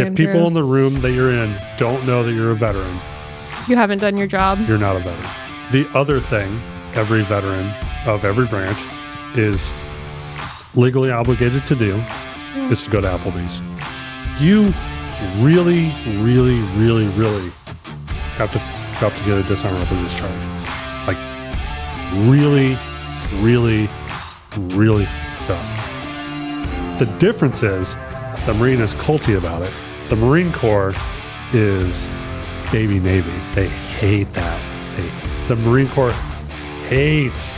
If people in the room that you're in don't know that you're a veteran, you haven't done your job. You're not a veteran. The other thing every veteran of every branch is legally obligated to do is to go to Applebees. You really, really, really, really have to get a dishonorable discharge. Like, really, really, really dumb. The difference is the Marine is culty about it. The Marine Corps is baby Navy. They hate that. The Marine Corps hates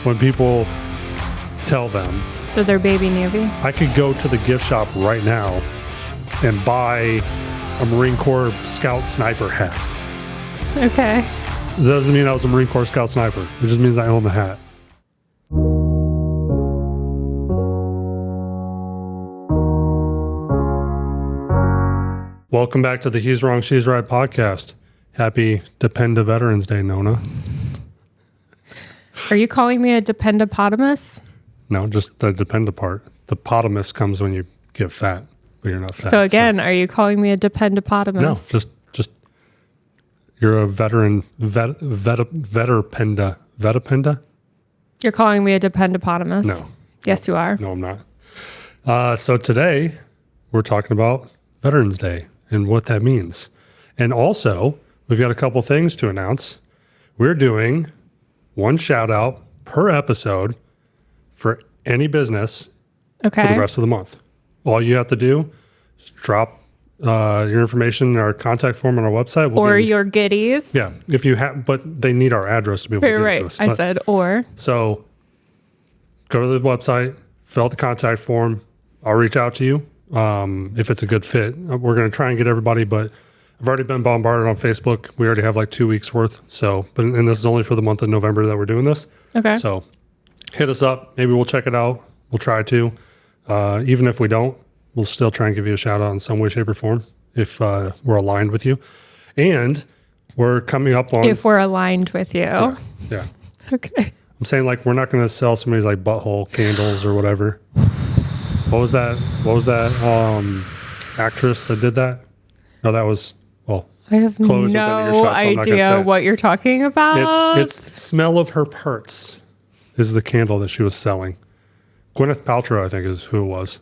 when people tell them that they're baby Navy. I could go to the gift shop right now and buy a Marine Corps Scout Sniper hat. Okay. It doesn't mean I was a Marine Corps Scout Sniper. It just means I own the hat. Welcome back to the He's Wrong, She's Right podcast. Happy Dependa Veterans Day, Nona. Are you calling me a Dependapotamus? No, just the dependa part. The potamus comes when you get fat, but you're not fat. So again, are you calling me a Dependapotamus? No, just you're a veteran, vetapenda? You're calling me a Dependapotamus? No. Yes, you are. No, I'm not. So today we're talking about Veterans Day and what that means. And also, we've got a couple things to announce. We're doing one shout out per episode for any business for the rest of the month. All you have to do is drop your information in our contact form on our website. Or your goodies. Yeah, if you have, but they need our address to be able to get to us. I said or. So go to the website, fill out the contact form. I'll reach out to you if it's a good fit. We're going to try and get everybody, but I've already been bombarded on Facebook. We already have like 2 weeks worth. And this is only for the month of November that we're doing this. Okay. So hit us up. Maybe we'll check it out. We'll try to. Even if we don't, we'll still try and give you a shout out in some way, shape, or form if we're aligned with you. And we're coming up on... If we're aligned with you. Yeah. Okay. I'm saying like we're not going to sell somebody's like butthole candles or whatever. What was that actress that did that? No, that was... I have Chloe's no idea what you're talking about. It's Smell of Her Parts is the candle that she was selling. Gwyneth Paltrow, I think, is who it was.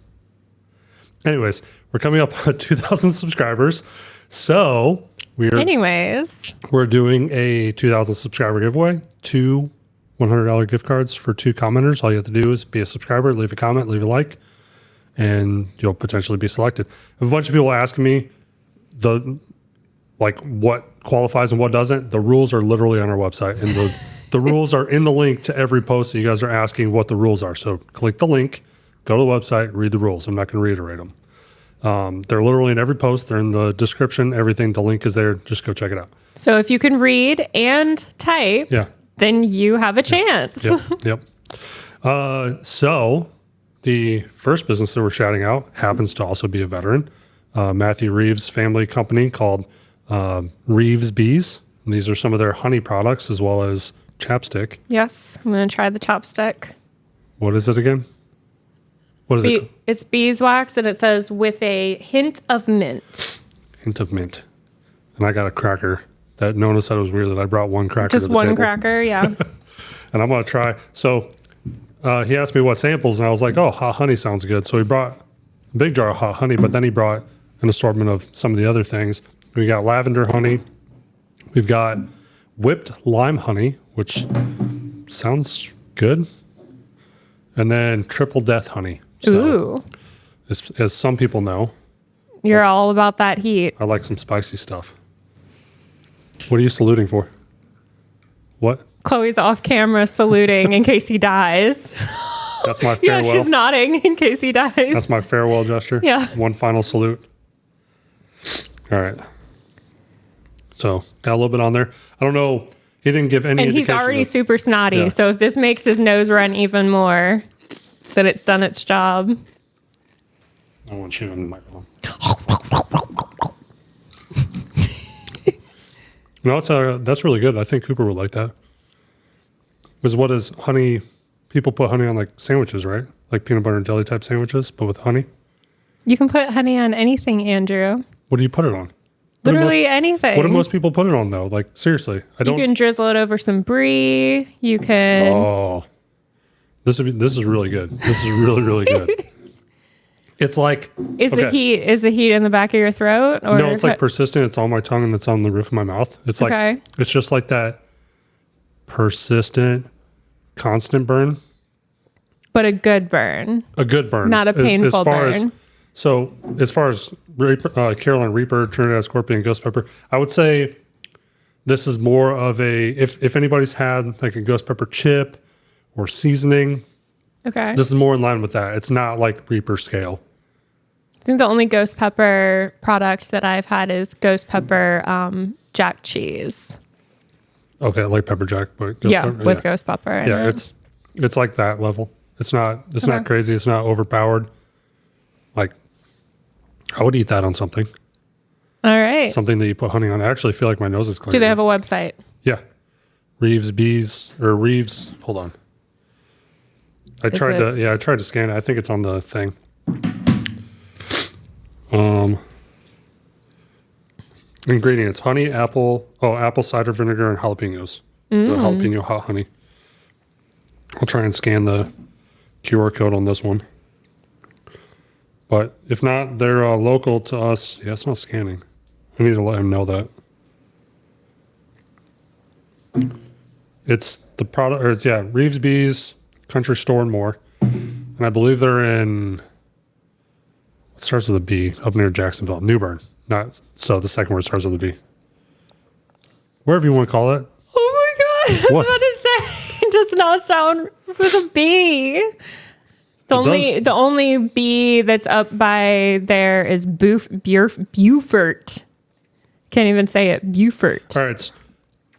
Anyways, we're coming up on 2,000 subscribers. So we're doing a 2,000 subscriber giveaway. 2 $100 gift cards for 2 commenters. All you have to do is be a subscriber, leave a comment, leave a like, and you'll potentially be selected. I have a bunch of people asking me what qualifies and what doesn't. The rules are literally on our website, and the rules are in the link to every post. So you guys are asking what the rules are. So click the link, go to the website, read the rules. I'm not going to reiterate them. They're literally in every post. They're in the description, everything. The link is there. Just go check it out. So if you can read and type, then you have a chance. Yep. So the first business that we're shouting out happens to also be a veteran. Matthew Reeves' family company called Reeves Bees. And these are some of their honey products as well as chapstick. Yes, I'm going to try the chapstick. What is it again? What is it? It's beeswax, and it says with a hint of mint. Hint of mint. And I got a cracker. That Nona said it was weird that I brought one cracker Just to the one table. cracker, yeah. And I'm going to try. So he asked me what samples, and I was like, oh, hot honey sounds good. So he brought a big jar of hot honey, but then he brought an assortment of some of the other things. We got lavender honey. We've got whipped lime honey, which sounds good. And then triple death honey. So, ooh. As some people know. You're all about that heat. I like some spicy stuff. What are you saluting for? What? Chloe's off camera saluting in case he dies. That's my farewell. Yeah, she's nodding in case he dies. That's my farewell gesture. Yeah. One final salute. All right. So got a little bit on there. I don't know. He didn't give any indication. And he's already super snotty. Yeah. So if this makes his nose run even more, then it's done its job. I want you on the microphone. No, that's really good. I think Cooper would like that. Because what is honey? People put honey on like sandwiches, right? Like peanut butter and jelly type sandwiches, but with honey. You can put honey on anything, Andrew. What do you put it on? Literally anything. What do most people put it on though? Like seriously, I don't. You can drizzle it over some brie. You can. Oh, this is really good. This is really really good. It's like Is the heat in the back of your throat? Or no, it's like persistent. It's on my tongue and it's on the roof of my mouth. It's like it's just like that persistent, constant burn. But a good burn. A good burn. Not a painful burn. As far as Carolina Reaper, Trinidad Scorpion, Ghost Pepper, I would say this is more of a, if anybody's had like a Ghost Pepper chip or seasoning, Okay. this is more in line with that. It's not like Reaper scale. I think the only Ghost Pepper product that I've had is Ghost Pepper Jack cheese. Okay, like pepper jack, but Ghost Pepper, with Ghost Pepper. Yeah, it's like that level. It's not crazy. It's not overpowered. Like, I would eat that on something. All right. Something that you put honey on. I actually feel like my nose is clear. Do they have a website? Yeah. Reeves Bees or Reeves. Hold on. I tried to scan it. I think it's on the thing. Ingredients: honey, apple cider vinegar, and jalapenos. Jalapeno hot honey. I'll try and scan the QR code on this one. But if not, they're local to us. Yeah, it's not scanning. I need to let him know that. It's the product, or it's, Reeves Bees, Country Store and more. And I believe they're in, it starts with a B, up near Jacksonville, New Bern. So the second word starts with a B. Wherever you want to call it. Oh my God. I was about to say, it does not sound with a B. The only bee that's up by there is Beaufort. Can't even say it. Beaufort. All right, it's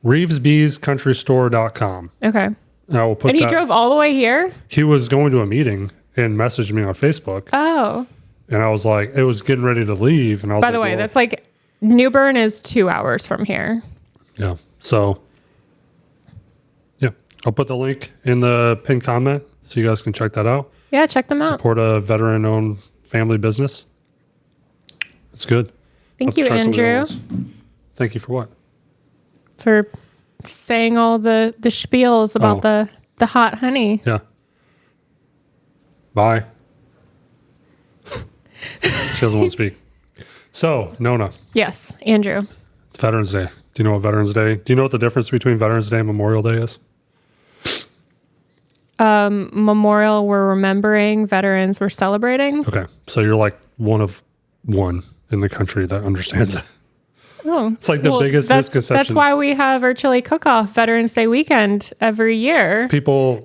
reevesbeescountrystore.com. Okay. I will put and he drove all the way here? He was going to a meeting and messaged me on Facebook. Oh. And I was like, it was getting ready to leave. And I was by the way, that's like, New Bern is 2 hours from here. Yeah. So, yeah. I'll put the link in the pinned comment so you guys can check that out. Yeah, check them out. Support a veteran-owned family business. It's good. Thank you, Andrew. Thank you for what? For saying all the spiels about the hot honey. Yeah. Bye. She doesn't want to speak. So, Nona. Yes, Andrew. It's Veterans Day. Do you know what Veterans Day? Do you know what the difference between Veterans Day and Memorial Day is? Memorial, we're remembering. Veterans, we're celebrating. Okay. So you're like one of one in the country that understands it. Oh. It's like the biggest misconception. That's why we have our chili cook-off Veterans Day weekend every year.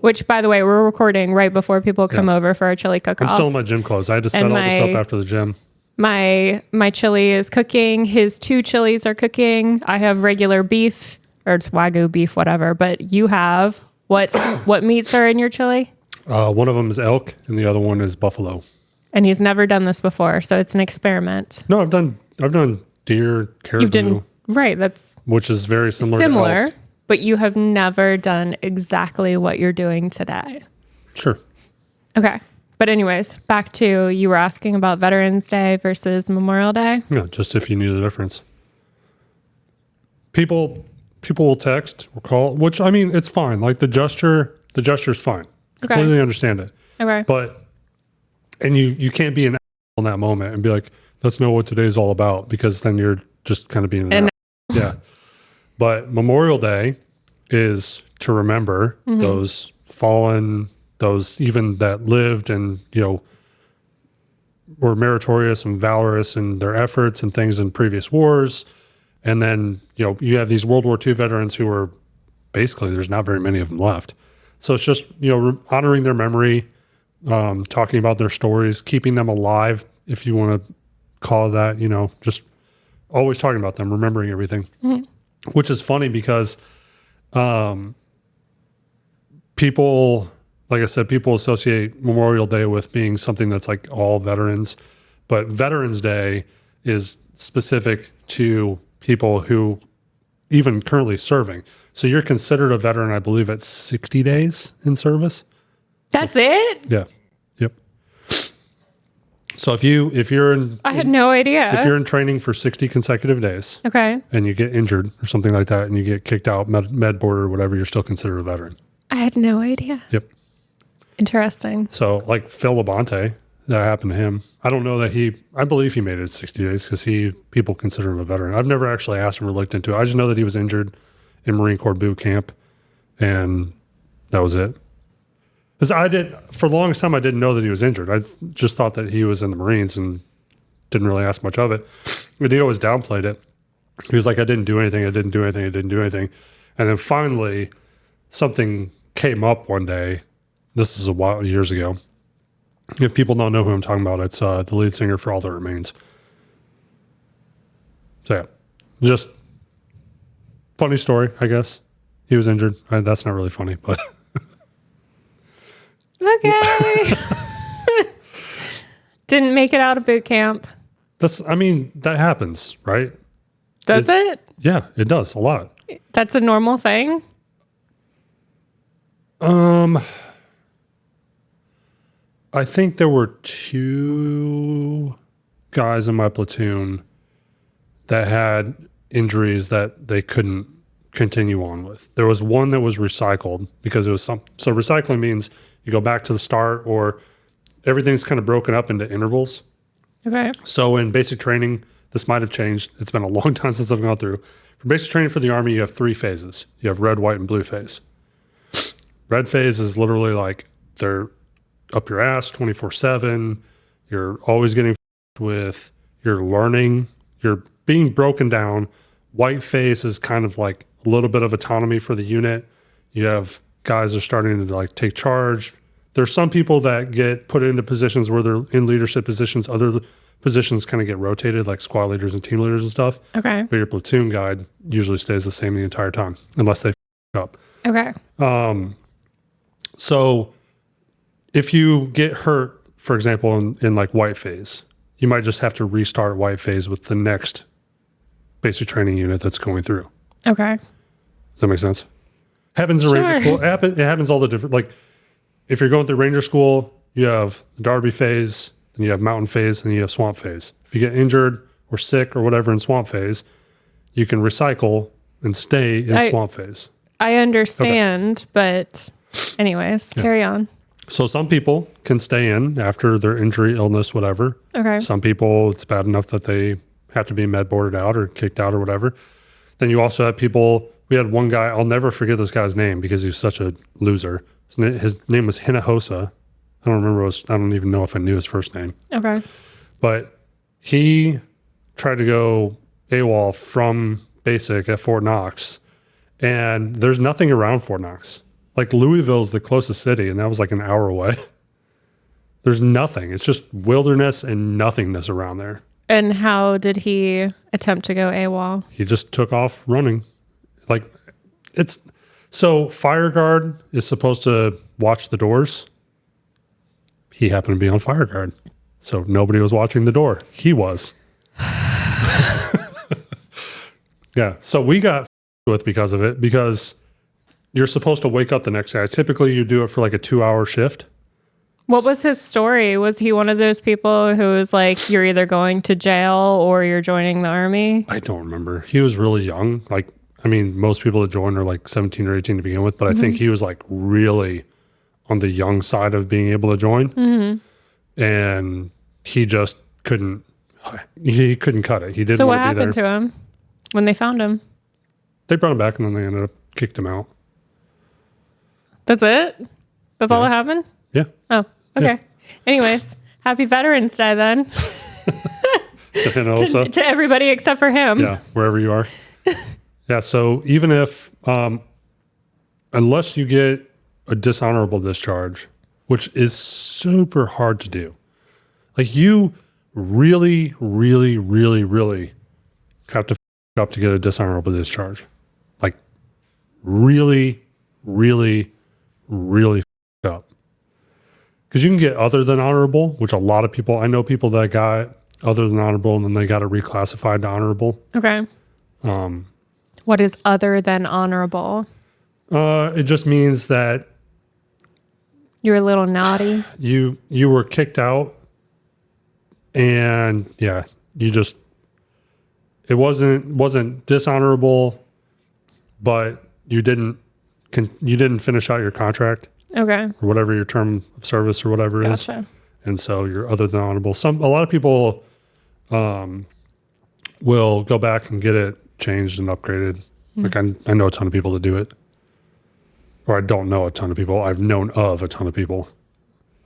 Which, by the way, we're recording right before people come over for our chili cook-off. I'm still in my gym clothes. I had to set all this up after the gym. My chili is cooking. His 2 chilies are cooking. I have regular beef, or it's Wagyu beef, whatever. But you have... What meats are in your chili? One of them is elk, and the other one is buffalo. And he's never done this before, so it's an experiment. No, I've done deer, caribou. Right, that's which is very similar to elk. But you have never done exactly what you're doing today. Sure. Okay. But anyways, back to you were asking about Veterans Day versus Memorial Day. Yeah, just if you knew the difference. People will text or call, which I mean, it's fine. Like the gesture's fine. Okay. Completely understand it. Okay. But, and you can't be an in that moment and be like, let's know what today's all about, because then you're just kind of being an yeah. But Memorial Day is to remember those fallen, those even that lived and, were meritorious and valorous in their efforts and things in previous wars. And then, you have these World War II veterans who are basically, there's not very many of them left. So it's just, honoring their memory, talking about their stories, keeping them alive, if you want to call it that, just always talking about them, remembering everything, which is funny because people, like I said, people associate Memorial Day with being something that's like all veterans, but Veterans Day is specific to people who even currently serving. So you're considered a veteran, I believe, at 60 days in service. That's it? Yeah. Yep. So if you're in, I had no idea. If you're in training for 60 consecutive days, okay, and you get injured or something like that, and you get kicked out, med board or whatever, you're still considered a veteran. I had no idea. Yep. Interesting. So like Phil Labonte, that happened to him. I don't know that I believe he made it 60 days because people consider him a veteran. I've never actually asked him or looked into it. I just know that he was injured in Marine Corps boot camp, and that was it. Because for the longest time, I didn't know that he was injured. I just thought that he was in the Marines and didn't really ask much of it. But he always downplayed it. He was like, I didn't do anything. And then finally, something came up one day. This is years ago. If people don't know who I'm talking about, it's the lead singer for All That Remains. So yeah, just funny story, I guess. He was injured. That's not really funny, but... Okay. Didn't make it out of boot camp. That happens, right? Does it? Yeah, it does a lot. That's a normal thing? I think there were 2 guys in my platoon that had injuries that they couldn't continue on with. There was one that was recycled because it was so recycling means you go back to the start, or everything's kind of broken up into intervals. Okay. So in basic training, this might have changed. It's been a long time since I've gone through. For basic training for the Army, you have 3 phases. You have red, white, and blue phase. Red phase is literally like they're up your ass 24/7. You're always getting with, you're learning, you're being broken down. White phase is kind of like a little bit of autonomy for the unit. You have guys are starting to like take charge. There's some people that get put into positions where they're in leadership positions. Other positions kind of get rotated, like squad leaders and team leaders and stuff. Okay. But your platoon guide usually stays the same the entire time, unless they up. Okay. So if you get hurt, for example, in like white phase, you might just have to restart white phase with the next basic training unit that's going through. Okay. Does that make sense? Happens in Ranger school. It happens all the different, like if you're going through Ranger school, you have the Derby phase, then you have mountain phase, and you have swamp phase. If you get injured or sick or whatever in swamp phase, you can recycle and stay in swamp phase. I understand, but anyways, carry on. So some people can stay in after their injury, illness, whatever. Okay. Some people, it's bad enough that they have to be med boarded out or kicked out or whatever. Then you also have people, we had one guy, I'll never forget this guy's name because he was such a loser. His name was Hinojosa. I don't even know if I knew his first name. Okay. But he tried to go AWOL from basic at Fort Knox, and there's nothing around Fort Knox. Like Louisville's the closest city, and that was like an hour away. There's nothing. It's just wilderness and nothingness around there. And how did he attempt to go AWOL? He just took off running. So fire guard is supposed to watch the doors. He happened to be on fire guard. So nobody was watching the door. He was. Yeah. So we got with because of it, because you're supposed to wake up the next day. Typically you do it for like a 2-hour shift. What was his story? Was he one of those people who was like, you're either going to jail or you're joining the Army? I don't remember. He was really young. Most people that join are like 17 or 18 to begin with, but I think he was like really on the young side of being able to join. Mm-hmm. And he just couldn't cut it. He didn't want to be there. So what happened to him when they found him? They brought him back and then they ended up kicked him out. That's it? That's all that happened? Yeah. Oh, okay. Yeah. Anyways, happy Veterans Day then. to everybody except for him. Yeah, wherever you are. Yeah, so even if, unless you get a dishonorable discharge, which is super hard to do, like you really, really, really, really have to up to get a dishonorable discharge. Like really, really, really up. Because you can get other than honorable, which a lot of people, I know people that got other than honorable and then they got it reclassified to honorable. Okay. What is other than honorable? It just means that you're a little naughty. You were kicked out And yeah, it wasn't dishonorable, but you didn't finish out your contract. Okay. Or whatever your term of service or whatever is. Gotcha. And so you're other than honorable. A lot of people will go back and get it changed and upgraded. Like I know a ton of people that do it. Or I don't know a ton of people. I've known of a ton of people.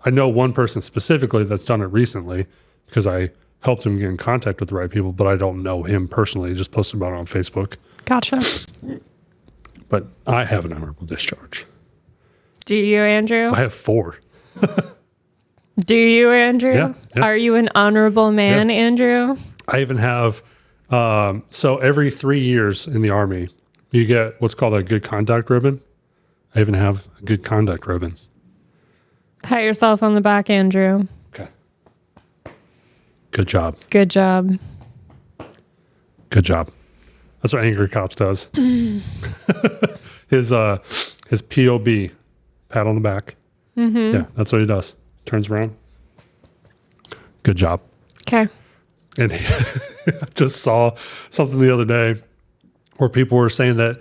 I know one person specifically that's done it recently because I helped him get in contact with the right people, but I don't know him personally. He just posted about it on Facebook. Gotcha. But I have an honorable discharge. Do you, Andrew? I have 4. Do you, Andrew? Yeah. Are you an honorable man, Andrew? I even have, so every 3 years in the Army, you get what's called a good conduct ribbon. I even have a good conduct ribbon. Pat yourself on the back, Andrew. Okay. Good job. Good job. Good job. That's what Angry Cops does. His POB, pat on the back. Mm-hmm. Yeah, that's what he does. Turns around. Good job. Okay. And I just saw something the other day where people were saying that,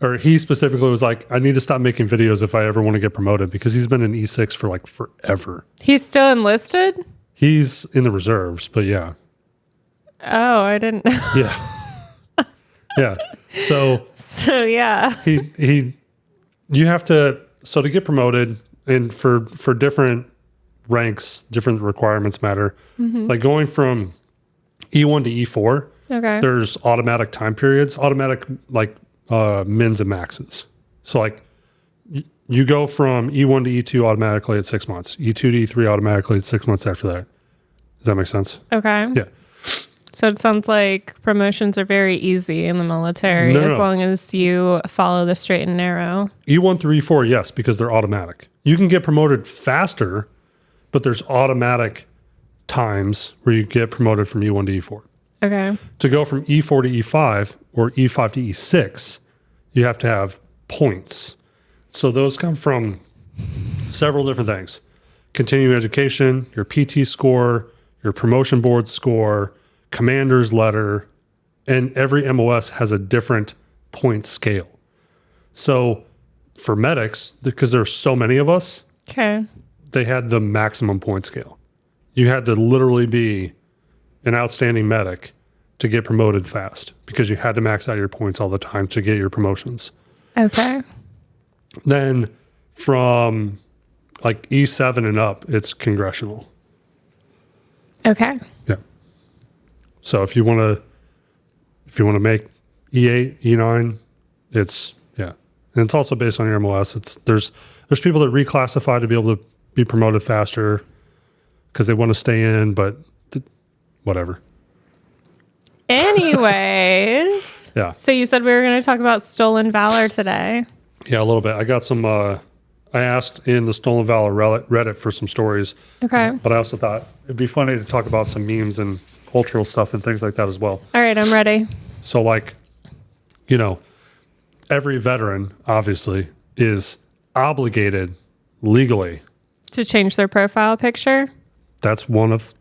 or he specifically was like, I need to stop making videos if I ever want to get promoted because he's been in E6 for like forever. He's still enlisted? He's in the reserves, but yeah. Oh, I didn't know. Yeah. Yeah. So yeah. You have to, so to get promoted and for different ranks, different requirements matter. Mm-hmm. Like going from E1 to E4, okay, there's automatic time periods, automatic like mins and maxes. So like you go from E1 to E2 automatically at 6 months, E2 to E3 automatically at 6 months after that. Does that make sense? Okay. Yeah. So it sounds like promotions are very easy in the military as long as you follow the straight and narrow. E1 through E4, yes, because they're automatic. You can get promoted faster, but there's automatic times where you get promoted from E1 to E4. Okay. To go from E4 to E5 or E5 to E6, you have to have points. So those come from several different things. Continuing education, your PT score, your promotion board score, commander's letter, and every MOS has a different point scale. So for medics, because there's so many of us, okay, they had the maximum point scale. You had to literally be an outstanding medic to get promoted fast because you had to max out your points all the time to get your promotions. Okay. Then from like E7 and up, it's congressional. Okay. Yeah. So if you want to make E8, E9, it's yeah. And it's also based on your MOS. There's people that reclassify to be able to be promoted faster because they want to stay in, but whatever. Anyways. Yeah. So you said we were going to talk about stolen valor today. Yeah, a little bit. I got some, I asked in the Stolen Valor Reddit for some stories. Okay. But I also thought it'd be funny to talk about some memes and cultural stuff and things like that as well. All right, I'm ready. So like, every veteran obviously is obligated legally to change their profile picture. That's one of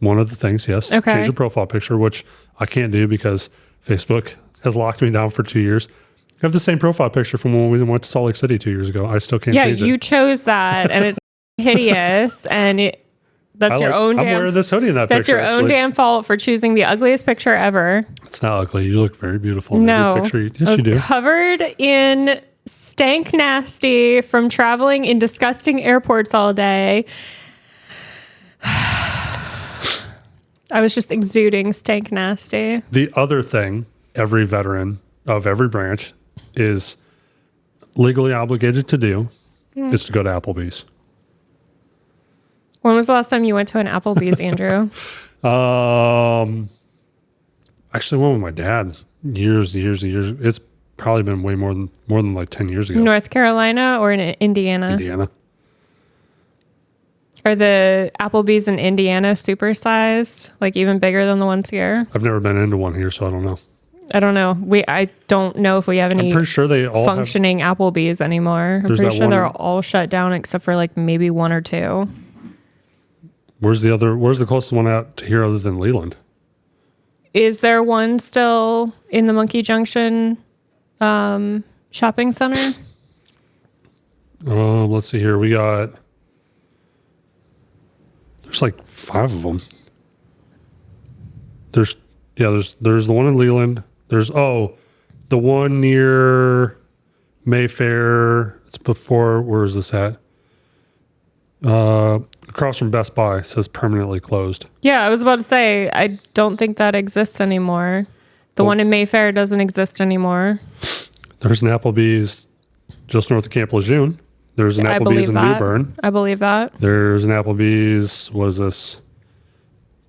the things, yes. Okay. Change the profile picture, which I can't do because Facebook has locked me down for 2 years. I have the same profile picture from when we went to Salt Lake City 2 years ago. I still can't change it. Yeah, you chose that, and it's hideous, and that's your own I'm wearing this hoodie in that that's picture. That's your own damn fault for choosing the ugliest picture ever. It's not ugly. You look very beautiful in no, every picture. Yes, you do. Covered in stank nasty from traveling in disgusting airports all day. I was just exuding stank nasty. The other thing every veteran of every branch is legally obligated to do is to go to Applebees. When was the last time you went to an Applebees, Andrew? Actually went with my dad years. It's probably been way more than like 10 years ago. North Carolina or in Indiana? Indiana. Are the Applebees in Indiana supersized? Like even bigger than the ones here? I've never been into one here, so I don't know. I don't know. I don't know if we have any I'm pretty sure they all functioning Applebees anymore. I'm pretty sure they're all shut down except for like maybe one or two. Where's the closest one out to here other than Leland? Is there one still in the Monkey Junction shopping center? Let's see here. There's like 5 of them. There's the one in Leland. There's the one near Mayfair. It's before, where is this at? Across from Best Buy, says permanently closed. Yeah, I was about to say, I don't think that exists anymore. The one in Mayfair doesn't exist anymore. There's an Applebee's just north of Camp Lejeune. There's an Applebee's in New Bern. I believe that. There's an Applebee's, what is this?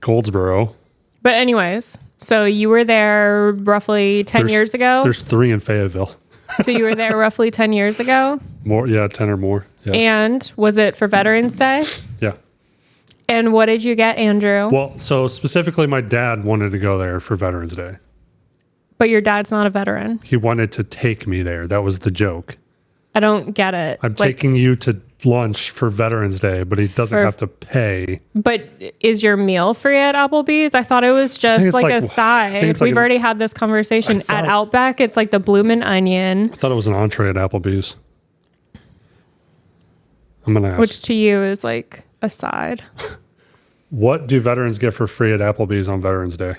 Goldsboro. But anyways, so you were there roughly 10 years ago? There's 3 in Fayetteville. So you were there roughly 10 years ago? More, yeah, 10 or more. Yeah. And was it for Veterans Day? Yeah. And what did you get, Andrew? Well, so specifically my dad wanted to go there for Veterans Day. But your dad's not a veteran. He wanted to take me there. That was the joke. I don't get it. I'm taking you to lunch for Veterans Day, but he doesn't have to pay. But is your meal free at Applebee's? I thought it was just like a side. We've already had this conversation. At Outback, it's like the bloomin' onion. I thought it was an entree at Applebee's. I'm going to ask. Which to you is like a side. What do veterans get for free at Applebee's on Veterans Day?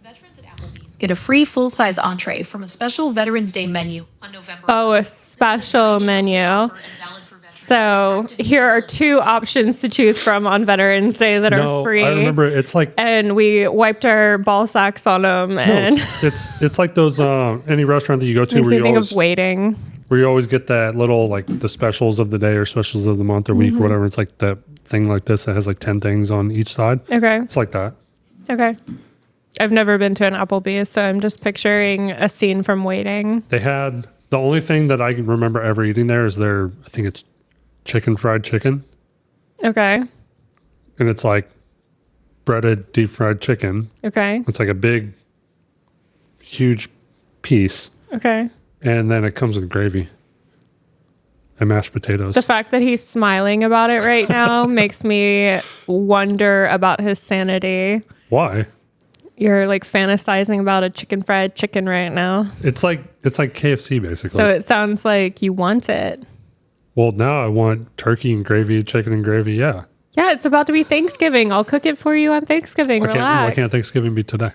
Veterans at Applebee's get a free full-size entree from a special Veterans Day menu on November. Oh, a special menu. So here are 2 options to choose from on Veterans Day that are free. I remember it's like, and we wiped our ball sacks on them. And it's like those any restaurant that you go to makes me think of waiting. Where you always get that little like the specials of the day or specials of the month or week or whatever. It's like that thing like this that has like 10 things on each side. Okay, it's like that. Okay, I've never been to an Applebee's, so I'm just picturing a scene from Waiting. They had the only thing that I can remember ever eating there is I think it's fried chicken. Okay. And it's like breaded deep fried chicken. Okay. It's like a big, huge piece. Okay. And then it comes with gravy and mashed potatoes. The fact that he's smiling about it right now makes me wonder about his sanity. Why? You're like fantasizing about a fried chicken right now. It's like KFC basically. So it sounds like you want it. Well, now I want turkey and gravy, chicken and gravy. Yeah. Yeah, it's about to be Thanksgiving. I'll cook it for you on Thanksgiving. Why can't Thanksgiving be today?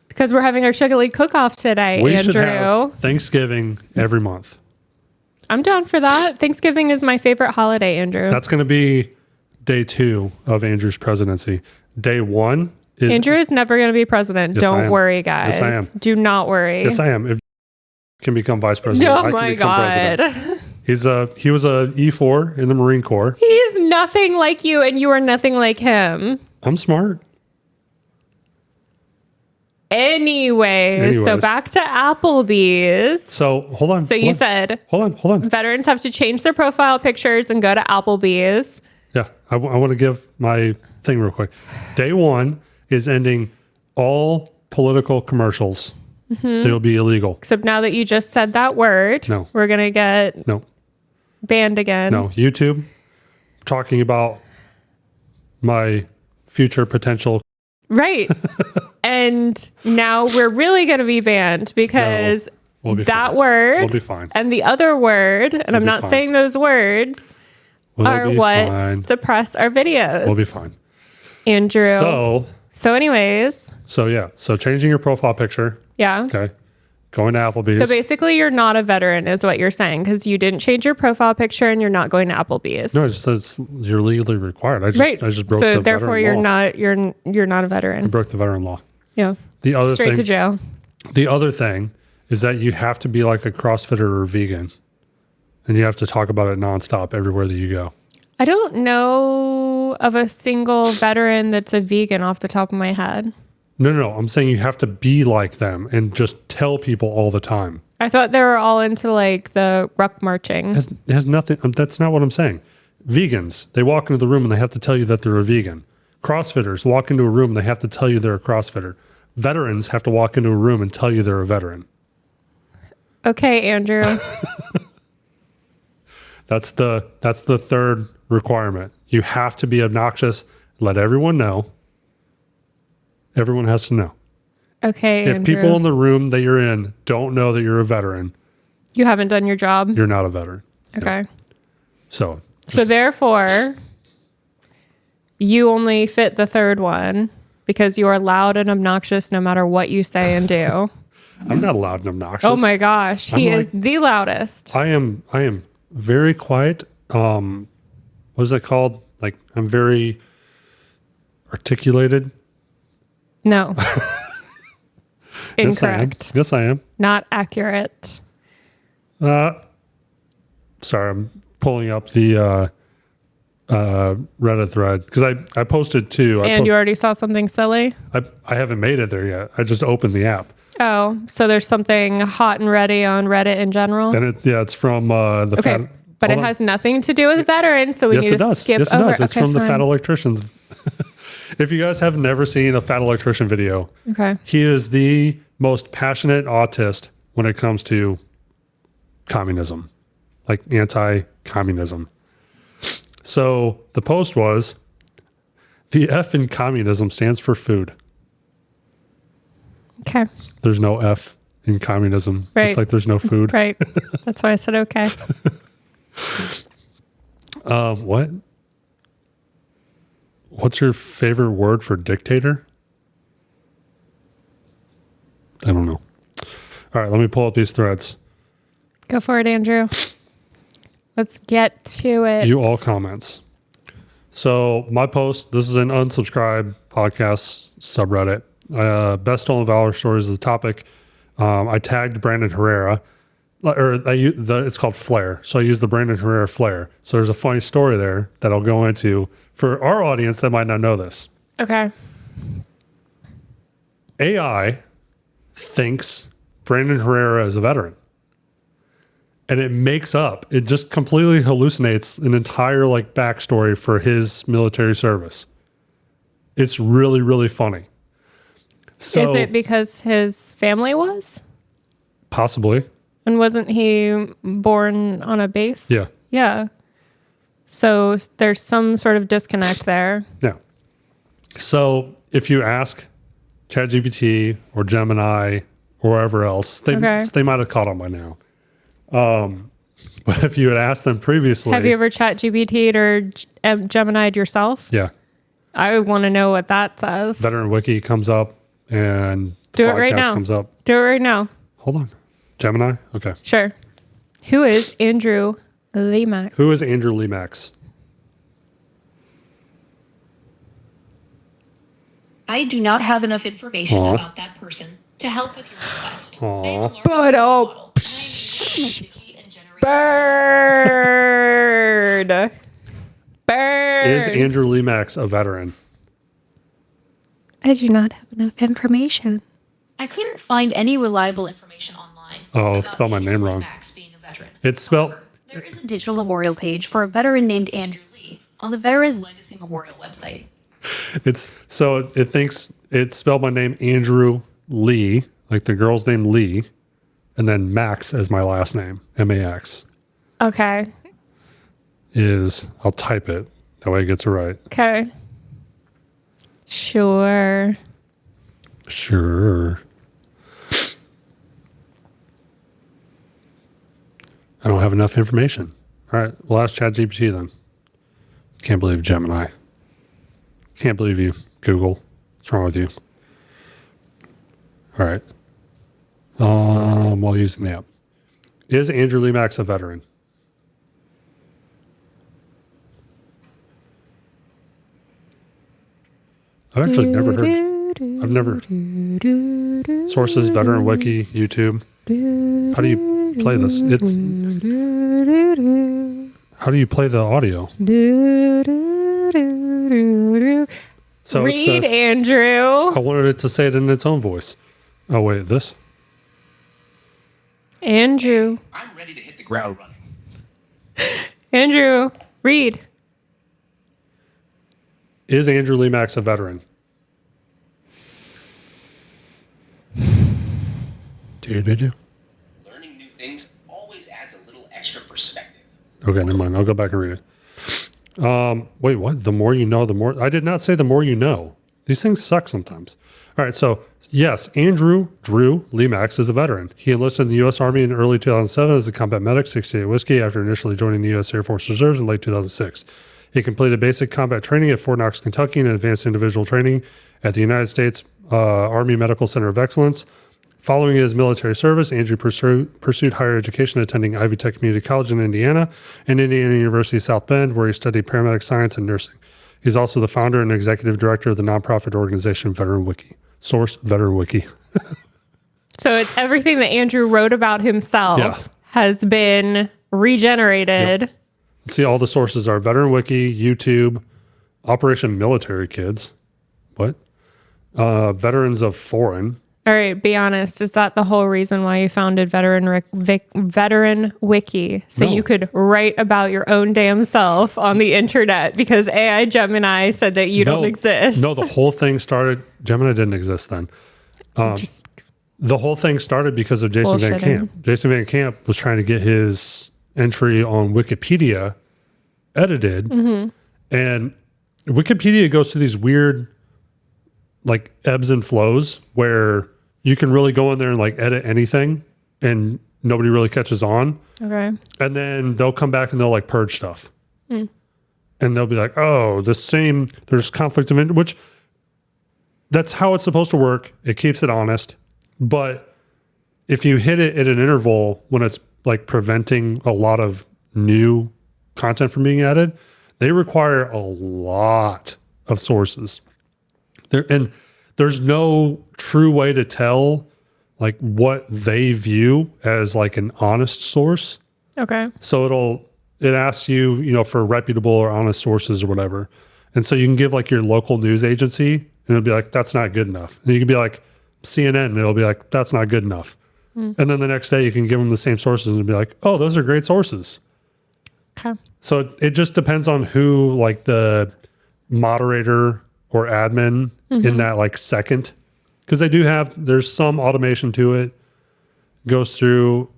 Because we're having our Sugarly Cook-Off today, we Andrew. Should have Thanksgiving every month. I'm down for that. Thanksgiving is my favorite holiday, Andrew. That's going to be day 2 of Andrew's presidency. Day 1 is... Andrew is never going to be president. Yes, Don't worry, guys. Yes, I am. Do not worry. Yes, I am. If can become vice president, oh I can become president. He was a E4 in the Marine Corps. He is nothing like you, and you are nothing like him. I'm smart. Anyways, so back to Applebee's. So hold on. So you said hold on. Veterans have to change their profile pictures and go to Applebee's. Yeah, I want to give my thing real quick. Day 1 is ending all political commercials. They'll be illegal. Except now that you just said that word, we're gonna get banned again. No, YouTube talking about my future potential. Right. And now we're really going to be banned because that word will be fine. And the other word, and I'm not saying those words, are what suppress our videos. We'll be fine. Andrew. So anyways. So changing your profile picture. Yeah. Okay. Going to Applebee's. So basically you're not a veteran is what you're saying because you didn't change your profile picture and you're not going to Applebee's. No, it just says you're legally required. I just broke the veteran law. So therefore you're not a veteran. I broke the veteran law. Yeah. The other Straight to jail. The other thing is that you have to be like a CrossFitter or a vegan. And you have to talk about it nonstop everywhere that you go. I don't know of a single veteran that's a vegan off the top of my head. No. I'm saying you have to be like them and just tell people all the time. I thought they were all into like the ruck marching. It has nothing. That's not what I'm saying. Vegans, they walk into the room and they have to tell you that they're a vegan. CrossFitters walk into a room and they have to tell you they're a CrossFitter. Veterans have to walk into a room and tell you they're a veteran. Okay, Andrew. That's the third requirement. You have to be obnoxious. Let everyone know. Everyone has to know. Okay, If Andrew. people in the room that you're in don't know that you're a veteran, You haven't done your job? you're not a veteran. Okay. Yep. So therefore, you only fit the third one because you are loud and obnoxious no matter what you say and do. I'm not loud and obnoxious. Oh my gosh. He is the loudest. I am very quiet. What is that called? Like, I'm very articulated. No. Incorrect. Yes, I am. Not accurate. Sorry, I'm pulling up the Reddit thread because I posted two. You already saw something silly? I haven't made it there yet. I just opened the app. Oh, so there's something hot and ready on Reddit in general? And it's from the Okay, but it has nothing to do with veterans, so we need to skip over. Yes, it does. It's okay, from the fine. Fat Electricians. If you guys have never seen a Fat Electrician video, Okay. he is the most passionate autist when it comes to communism, like anti-communism. So the post was, the F in communism stands for food. Okay. There's no F in communism, Right. just like there's no food. Right. That's why I said okay. What? What's your favorite word for dictator? I don't know. All right, let me pull up these threads. Go for it, Andrew. Let's get to it. View all comments. So my post, this is an unsubscribe podcast subreddit. Best stolen Valor stories is the topic. I tagged Brandon Herrera, it's called Flare. So I used the Brandon Herrera Flare. So there's a funny story there that I'll go into for our audience that might not know this. Okay. AI thinks Brandon Herrera is a veteran. And it just completely hallucinates an entire backstory for his military service. It's really, really funny. So, is it because his family was? Possibly. And wasn't he born on a base? Yeah. Yeah. So there's some sort of disconnect there. Yeah. So if you ask ChatGPT or Gemini or wherever else, they might have caught on by now. But if you had asked them previously, have you ever ChatGPT'd or Gemini'd yourself? Yeah. I want to know what that says. Veteran Wiki comes up and the Do it podcast right now. comes up. Do it right now. Hold on. Gemini? Okay. Sure. Who is Andrew Lemacks? Who is Andrew Lemacks? I do not have enough information about that person to help with your request. I am a large But language model, and I am able to communicate and generate Bird. Bird. Is Andrew Lemacks a veteran? I do not have enough information. I couldn't find any reliable information online. Oh, about spell my Andrew name wrong. Lemacks being a veteran. It's spelled... However, there is a digital memorial page for a veteran named Andrew Lee on the Veterans Legacy Memorial website. It thinks it's spelled my name Andrew Lee, like the girl's name Lee, and then Max as my last name, M-A-X. Okay. I'll type it. That way it gets it right. Okay. Sure. I don't have enough information. All right, we'll ask ChatGPT then. Can't believe Gemini. Can't believe you, Google. What's wrong with you? All right. While using the app. Is Andrew Lemacks a veteran? I've actually never sources, Veteran Wiki, YouTube. How do you play this? How do you play the audio? So Read, it says, Andrew. I wanted it to say it in its own voice. Oh, wait, this? Andrew. I'm ready to hit the ground running. Andrew, read. Is Andrew Lemacks a veteran? Learning new things always adds a little extra perspective. Okay, never mind. I'll go back and read it. Wait, what? The more you know, the more. I did not say the more you know. These things suck sometimes. All right, so yes, Drew Lemacks is a veteran. He enlisted in the U.S. Army in early 2007 as a combat medic, 68 Whiskey, after initially joining the U.S. Air Force Reserves in late 2006. He completed basic combat training at Fort Knox, Kentucky, and advanced individual training at the United States Army Medical Center of Excellence. Following his military service, Andrew pursued higher education, attending Ivy Tech Community College in Indiana and Indiana University South Bend, where he studied paramedic science and nursing. He's also the founder and executive director of the nonprofit organization Veteran Wiki. Source, Veteran Wiki. So it's everything that Andrew wrote about himself has been regenerated. Yep. Let's see, all the sources are Veteran Wiki, YouTube, Operation Military Kids. What? Veterans of Foreign. All right, be honest. Is that the whole reason why you founded Veteran Wiki? So you could write about your own damn self on the internet because AI Gemini said that you don't exist. No, the whole thing started. Gemini didn't exist then. The whole thing started because of Jason Van Camp. Jason Van Camp was trying to get his entry on Wikipedia edited. And Wikipedia goes through these weird like ebbs and flows where you can really go in there and like edit anything and nobody really catches on. Okay. And then they'll come back and they'll like purge stuff. And they'll be like, oh, there's conflict of interest, which that's how it's supposed to work. It keeps it honest. But if you hit it at an interval when it's like preventing a lot of new content from being added, they require a lot of sources. There's no true way to tell like what they view as like an honest source. Okay. So it asks you, for reputable or honest sources or whatever. And so you can give like your local news agency and it'll be like, that's not good enough. And you can be like CNN and it'll be like, that's not good enough. And then the next day you can give them the same sources and be like, oh, those are great sources. Okay. So it just depends on who like the moderator or admin in that like second, because there's some automation to it, goes through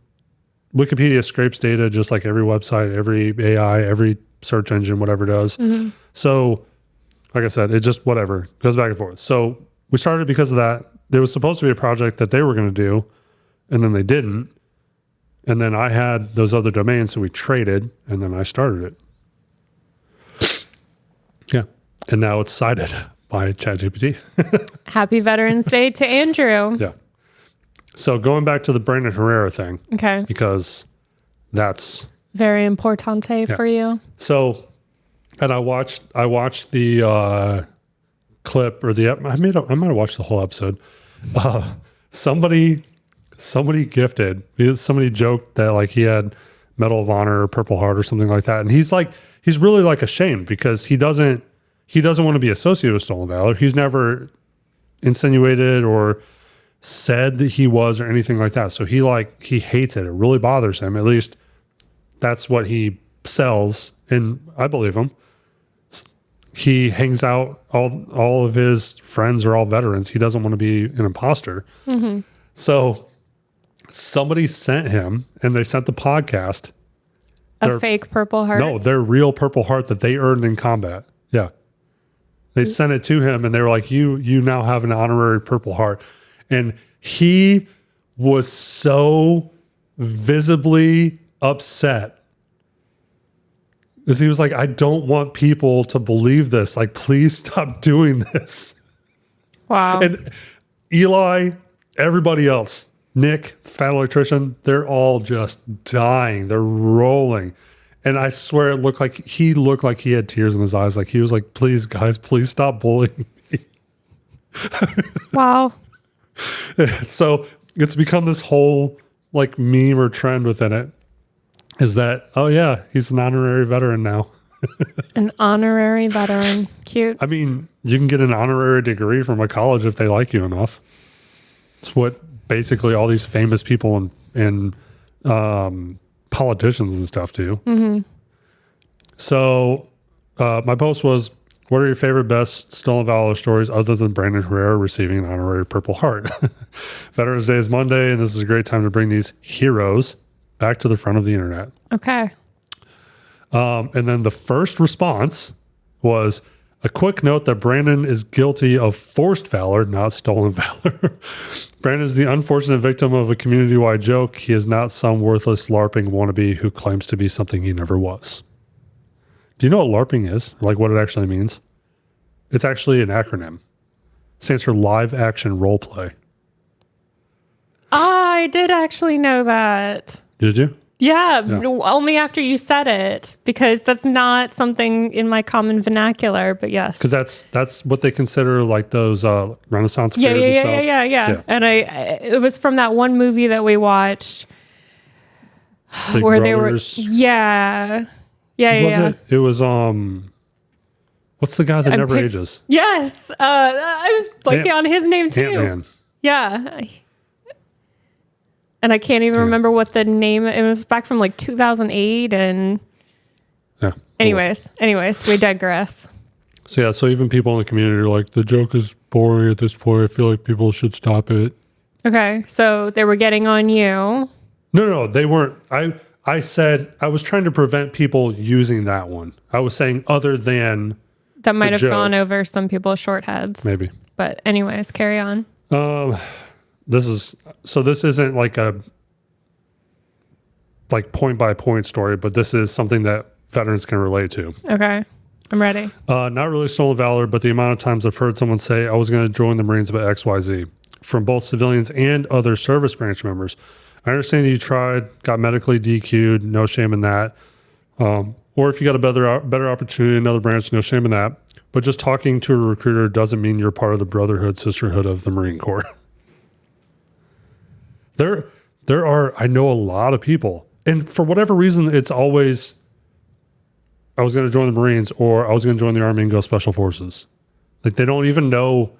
Wikipedia, scrapes data just like every website, every AI, every search engine, whatever does. So like I said, it just whatever goes back and forth. So we started because of that. There was supposed to be a project that they were going to do and then they didn't. And then I had those other domains, so we traded and then I started it. Yeah. And now it's cited by ChatGPT. Happy Veterans Day to Andrew. Yeah. So going back to the Brandon Herrera thing. Okay. Because that's very importante for you. So, and I watched the clip or I might have watched the whole episode. Somebody gifted, because somebody joked that like he had Medal of Honor or Purple Heart or something like that. And he's really like ashamed because he doesn't want to be associated with Stolen Valor. He's never insinuated or said that he was or anything like that. So he hates it. It really bothers him. At least that's what he sells. And I believe him. He hangs out, all of his friends are all veterans. He doesn't want to be an imposter. So somebody sent him, and they sent the podcast a fake Purple Heart. No, their real Purple Heart that they earned in combat. Yeah. They sent it to him and they were like, you now have an honorary Purple Heart. And he was so visibly upset because he was like, I don't want people to believe this. Like, please stop doing this. Wow. And Eli, everybody else, Nick, Fat Electrician, they're all just dying. They're rolling. And I swear it looked like he had tears in his eyes. Like he was like, please, guys, please stop bullying me. Wow. So it's become this whole like meme or trend within it is that, oh yeah, he's an honorary veteran now. An honorary veteran. Cute. I mean, you can get an honorary degree from a college if they like you enough. It's what basically all these famous people and politicians and stuff do. So my post was, what are your favorite best Stolen Valor stories other than Brandon Herrera receiving an honorary Purple Heart? Veterans Day is Monday, and this is a great time to bring these heroes back to the front of the internet. Okay. And then the first response was a quick note that Brandon is guilty of forced valor, not stolen valor. Brandon is the unfortunate victim of a community-wide joke. He is not some worthless LARPing wannabe who claims to be something he never was. Do you know what LARPing is? Like what it actually means? It's actually an acronym. It stands for live action role play. I did actually know that. Did you? Yeah, only after you said it, because that's not something in my common vernacular, but yes. Because that's what they consider like those Renaissance fairs and stuff. Yeah. And it was from that one movie that we watched Big where Brothers. they were, yeah. It was, what's the guy that never ages? Yes. I was blanking on his name too. Ant-Man. Yeah. And I can't even remember what the name, it was back from like 2008 and yeah. Anyways, we digress. So even people in the community are like, the joke is boring at this point. I feel like people should stop it. Okay. So they were getting on you. No, they weren't. I said, I was trying to prevent people using that one. I was saying other than that might have gone over some people's short heads. Maybe. But anyways, carry on. This isn't like a point by point story, but this is something that veterans can relate to. Okay. I'm ready. Not really stolen valor, but the amount of times I've heard someone say, I was going to join the Marines, but XYZ, from both civilians and other service branch members. I understand you tried, got medically DQ'd, no shame in that. Or if you got a better opportunity in another branch, no shame in that. But just talking to a recruiter doesn't mean you're part of the brotherhood, sisterhood of the Marine Corps. There are, I know a lot of people, and for whatever reason, it's always, I was going to join the Marines or I was going to join the Army and go Special Forces. Like they don't even know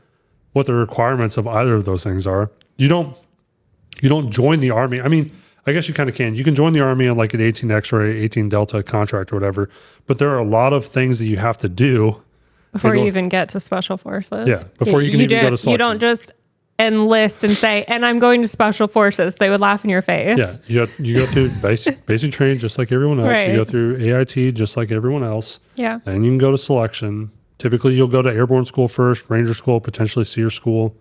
what the requirements of either of those things are. You don't join the Army. I mean, I guess you kind of can. You can join the Army on like an 18 X-ray, 18 Delta contract or whatever, but there are a lot of things that you have to do before you even get to Special Forces. Yeah, before you can even go to selection. You don't just enlist and say, and I'm going to Special Forces. They would laugh in your face. Yeah, you go through basic training just like everyone else. Right. You go through AIT just like everyone else. Yeah. Then you can go to selection. Typically, you'll go to airborne school first, Ranger school, potentially SEER school.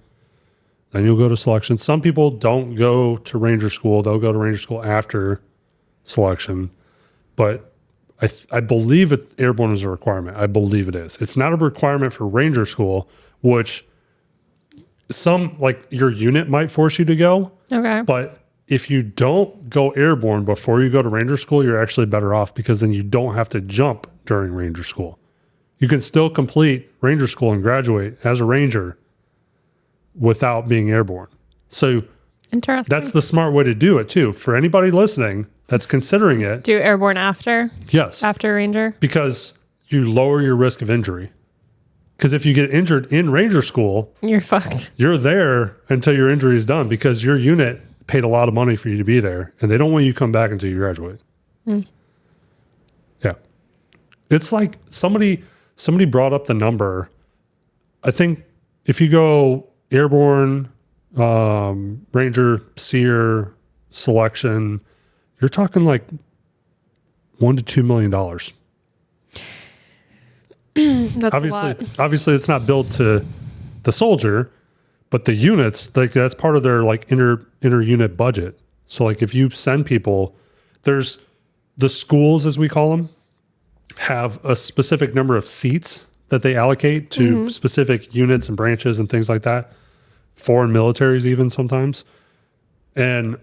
Then you'll go to selection. Some people don't go to Ranger school. They'll go to Ranger school after selection. But I believe airborne is a requirement. I believe it is. It's not a requirement for Ranger school, which some, like your unit might force you to go. Okay. But if you don't go airborne before you go to Ranger school, you're actually better off because then you don't have to jump during Ranger school. You can still complete Ranger school and graduate as a Ranger without being airborne. So interesting. That's the smart way to do it too. For anybody listening that's considering it. Do airborne after? Yes. After Ranger? Because you lower your risk of injury. Because if you get injured in Ranger school, you're fucked. You're there until your injury is done because your unit paid a lot of money for you to be there and they don't want you to come back until you graduate. Yeah. It's like somebody brought up the number. I think if you go airborne, Ranger, SEER, selection, you're talking like $1 to $2 million. That's a lot. Obviously, it's not billed to the soldier, but the units, like that's part of their like inter unit budget. So like if you send people, there's the schools, as we call them, have a specific number of seats that they allocate to specific units and branches and things like that. Foreign militaries even sometimes. And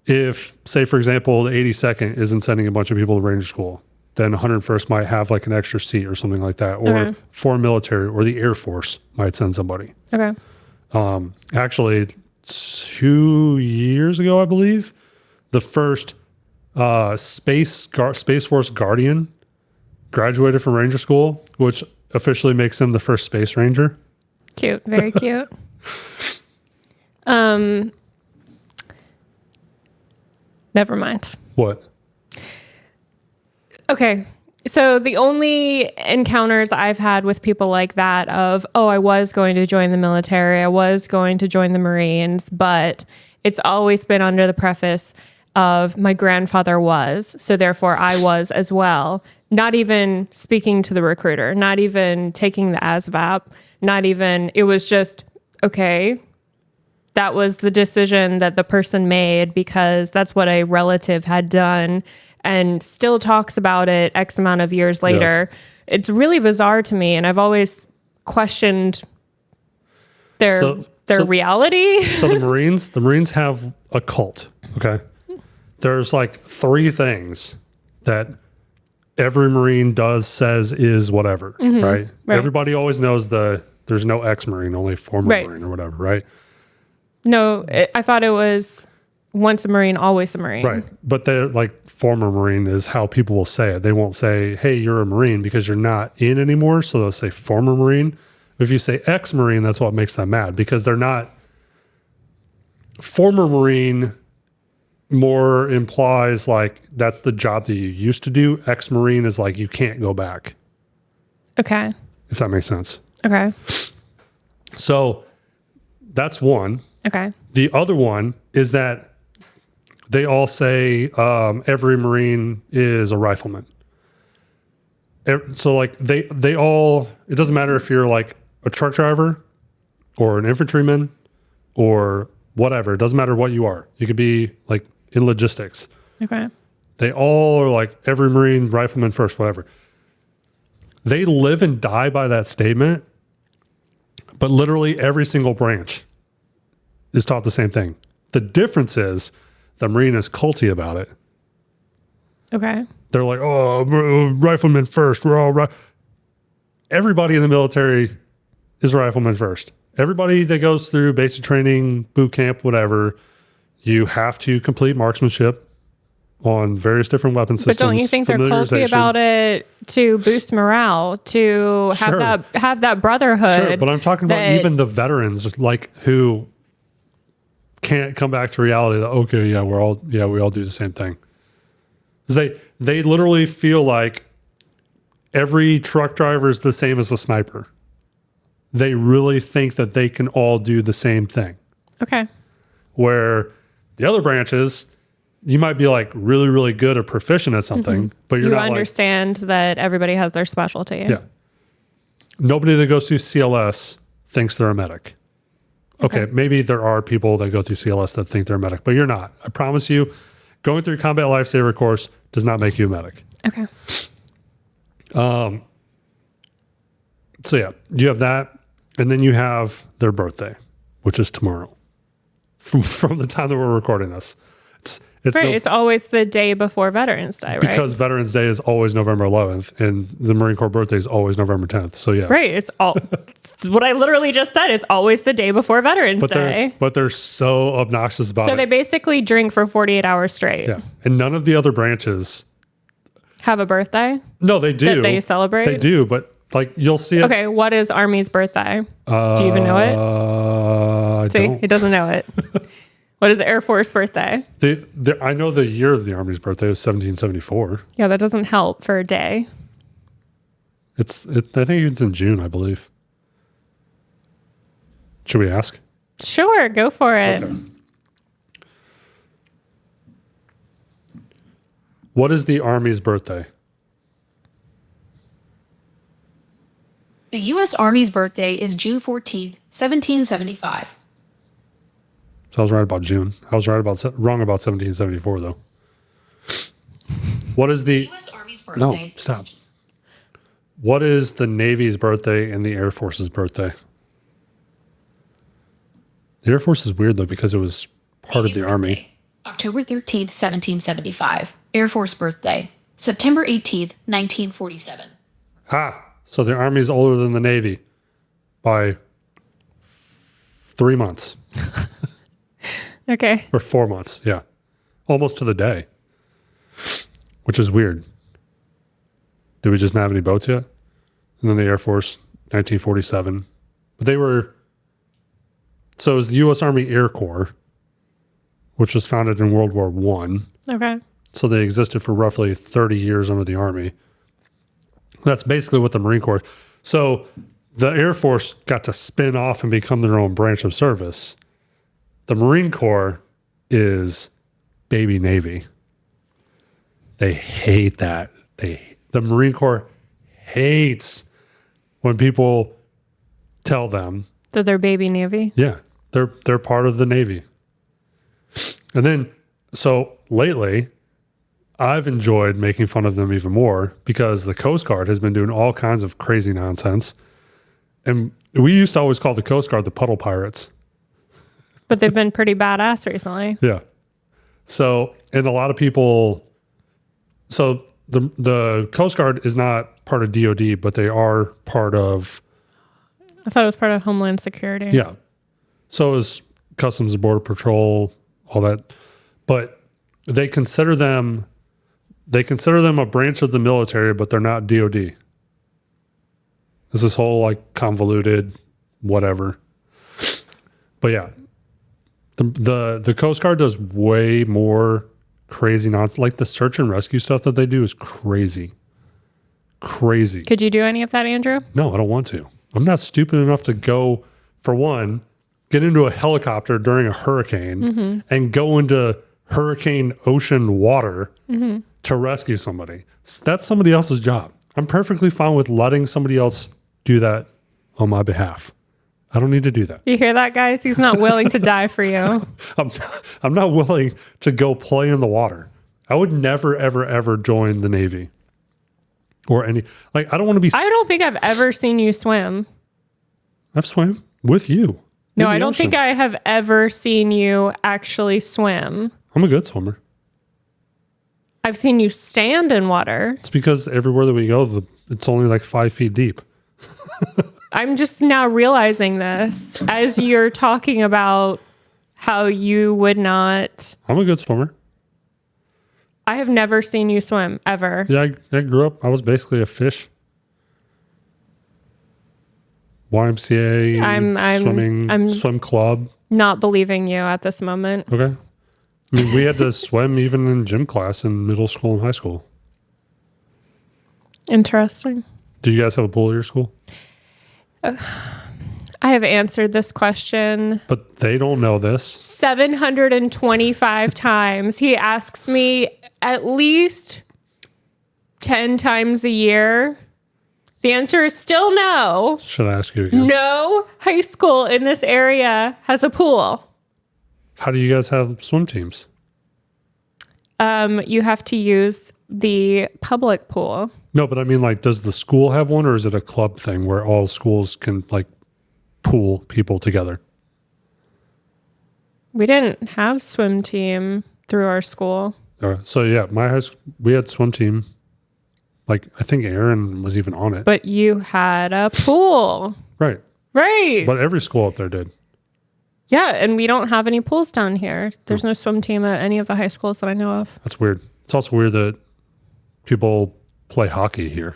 if, say, for example, the 82nd isn't sending a bunch of people to Ranger school, then 101st might have like an extra seat or something like that. Or foreign military or the Air Force might send somebody. Okay. Actually, 2 years ago, I believe, the first Space Force Guardian graduated from Ranger school, which officially makes him the first Space Ranger. Cute. Very cute. Never mind. What? Okay. So the only encounters I've had with people like that of, oh, I was going to join the military, I was going to join the Marines, but it's always been under the preface, of my grandfather was, so therefore I was as well. Not even speaking to the recruiter, not even taking the ASVAB, not even, it was just, okay, that was the decision that the person made because that's what a relative had done and still talks about it X amount of years later. Yeah. It's really bizarre to me, and I've always questioned their reality. So the Marines have a cult, okay? There's like 3 things that every Marine says is whatever, right? Everybody always knows there's no ex-Marine, only former Marine or whatever, right? No, I thought it was once a Marine, always a Marine. Right. But they're like former Marine is how people will say it. They won't say, hey, you're a Marine because you're not in anymore. So they'll say former Marine. If you say ex-Marine, that's what makes them mad because they're not. Former Marine more implies like that's the job that you used to do. Ex-Marine is like you can't go back. Okay. If that makes sense. Okay. So that's one. Okay. The other one is that they all say every Marine is a rifleman. So like they all, it doesn't matter if you're like a truck driver or an infantryman or whatever. It doesn't matter what you are. You could be like in logistics. Okay. They all are like every Marine, rifleman first, whatever. They live and die by that statement, but literally every single branch is taught the same thing. The difference is the Marine is culty about it. Okay. They're like, oh, rifleman first. We're all right. Everybody in the military is rifleman first. Everybody that goes through basic training, boot camp, whatever, you have to complete marksmanship on various different weapon systems. But don't you think they're culty about it to boost morale, to have that brotherhood? Sure, but I'm talking about even the veterans, like who can't come back to reality that okay, we all do the same thing. They literally feel like every truck driver is the same as a sniper. They really think that they can all do the same thing. Okay. Where the other branches, you might be like really, really good or proficient at something, but you understand that everybody has their specialty. Yeah. Nobody that goes through CLS thinks they're a medic. Okay, maybe there are people that go through CLS that think they're a medic, but you're not. I promise you, going through combat lifesaver course does not make you a medic. Okay. So yeah, you have that, and then you have their birthday, which is tomorrow. From the time that we're recording this, it's right. It's always the day before Veterans Day, right? Because Veterans Day is always November 11th, and the Marine Corps birthday is always November 10th. So yes, right. It's what I literally just said. It's always the day before Veterans Day. But they're so obnoxious about it. So they basically drink for 48 hours straight. Yeah, and none of the other branches have a birthday. No, they do. That they celebrate. They do, but like you'll see it. Okay, what is Army's birthday? Do you even know it? See, he doesn't know it. What is the Air Force birthday? I know the year of the Army's birthday was 1774. Yeah, that doesn't help for a day. I think it's in June, I believe. Should we ask? Sure, go for it. Okay. What is the Army's birthday? The U.S. Army's birthday is June 14th, 1775. So I was right about June. I was wrong about 1774, though. What is the U.S. Army's birthday? No, stop. What is the Navy's birthday and the Air Force's birthday? The Air Force is weird, though, because it was part of the Army. October 13th, 1775. Air Force birthday. September 18th, 1947. Ha! So the Army is older than the Navy by 3 months. Okay. Or 4 months, yeah. Almost to the day. Which is weird. Did we just not have any boats yet? And then the Air Force, 1947. But they were... So it was the U.S. Army Air Corps, which was founded in World War I. Okay. So they existed for roughly 30 years under the Army. That's basically what the Marine Corps... So the Air Force got to spin off and become their own branch of service. The Marine Corps is baby Navy. They hate that. The Marine Corps hates when people tell them that they're baby Navy. Yeah, they're part of the Navy. And then, so lately, I've enjoyed making fun of them even more because the Coast Guard has been doing all kinds of crazy nonsense. And we used to always call the Coast Guard the puddle pirates. But they've been pretty badass recently. Yeah. So, and a lot of people, so the Coast Guard is not part of DOD, but they are part of. I thought it was part of Homeland Security. Yeah. So is Customs and Border Patrol, all that. But they consider them a branch of the military, but they're not DOD. It's this whole like convoluted whatever. But yeah. The Coast Guard does way more crazy nonsense. Like the search and rescue stuff that they do is crazy. Crazy. Could you do any of that, Andrew? No, I don't want to. I'm not stupid enough to go, for one, get into a helicopter during a hurricane and go into hurricane ocean water to rescue somebody. That's somebody else's job. I'm perfectly fine with letting somebody else do that on my behalf. I don't need to do that. You hear that, guys? He's not willing to die for you. I'm not willing to go play in the water. I would never, ever, ever join the Navy. Or any, like, I don't want to be. I don't think I've ever seen you swim. I've swam with you. No, I don't think I have ever seen you actually swim. I'm a good swimmer. I've seen you stand in water. It's because everywhere that we go, it's only like 5 feet deep. I'm just now realizing this as you're talking about how you would not. I'm a good swimmer. I have never seen you swim, ever. Yeah, I grew up. I was basically a fish. YMCA, swimming, swim club. Not believing you at this moment. Okay. I mean, we had to swim even in gym class in middle school and high school. Interesting. Do you guys have a pool at your school? I have answered this question. But they don't know this. 725 times. He asks me at least 10 times a year. The answer is still no. Should I ask you again? No high school in this area has a pool. How do you guys have swim teams? You have to use the public pool. No, but I mean, like, does the school have one, or is it a club thing where all schools can, like, pool people together? We didn't have swim team through our school. All right. So, yeah, my high school, we had swim team. Like, I think Aaron was even on it. But you had a pool. Right. Right. But every school up there did. Yeah, and we don't have any pools down here. There's no swim team at any of the high schools that I know of. That's weird. It's also weird that people play hockey here.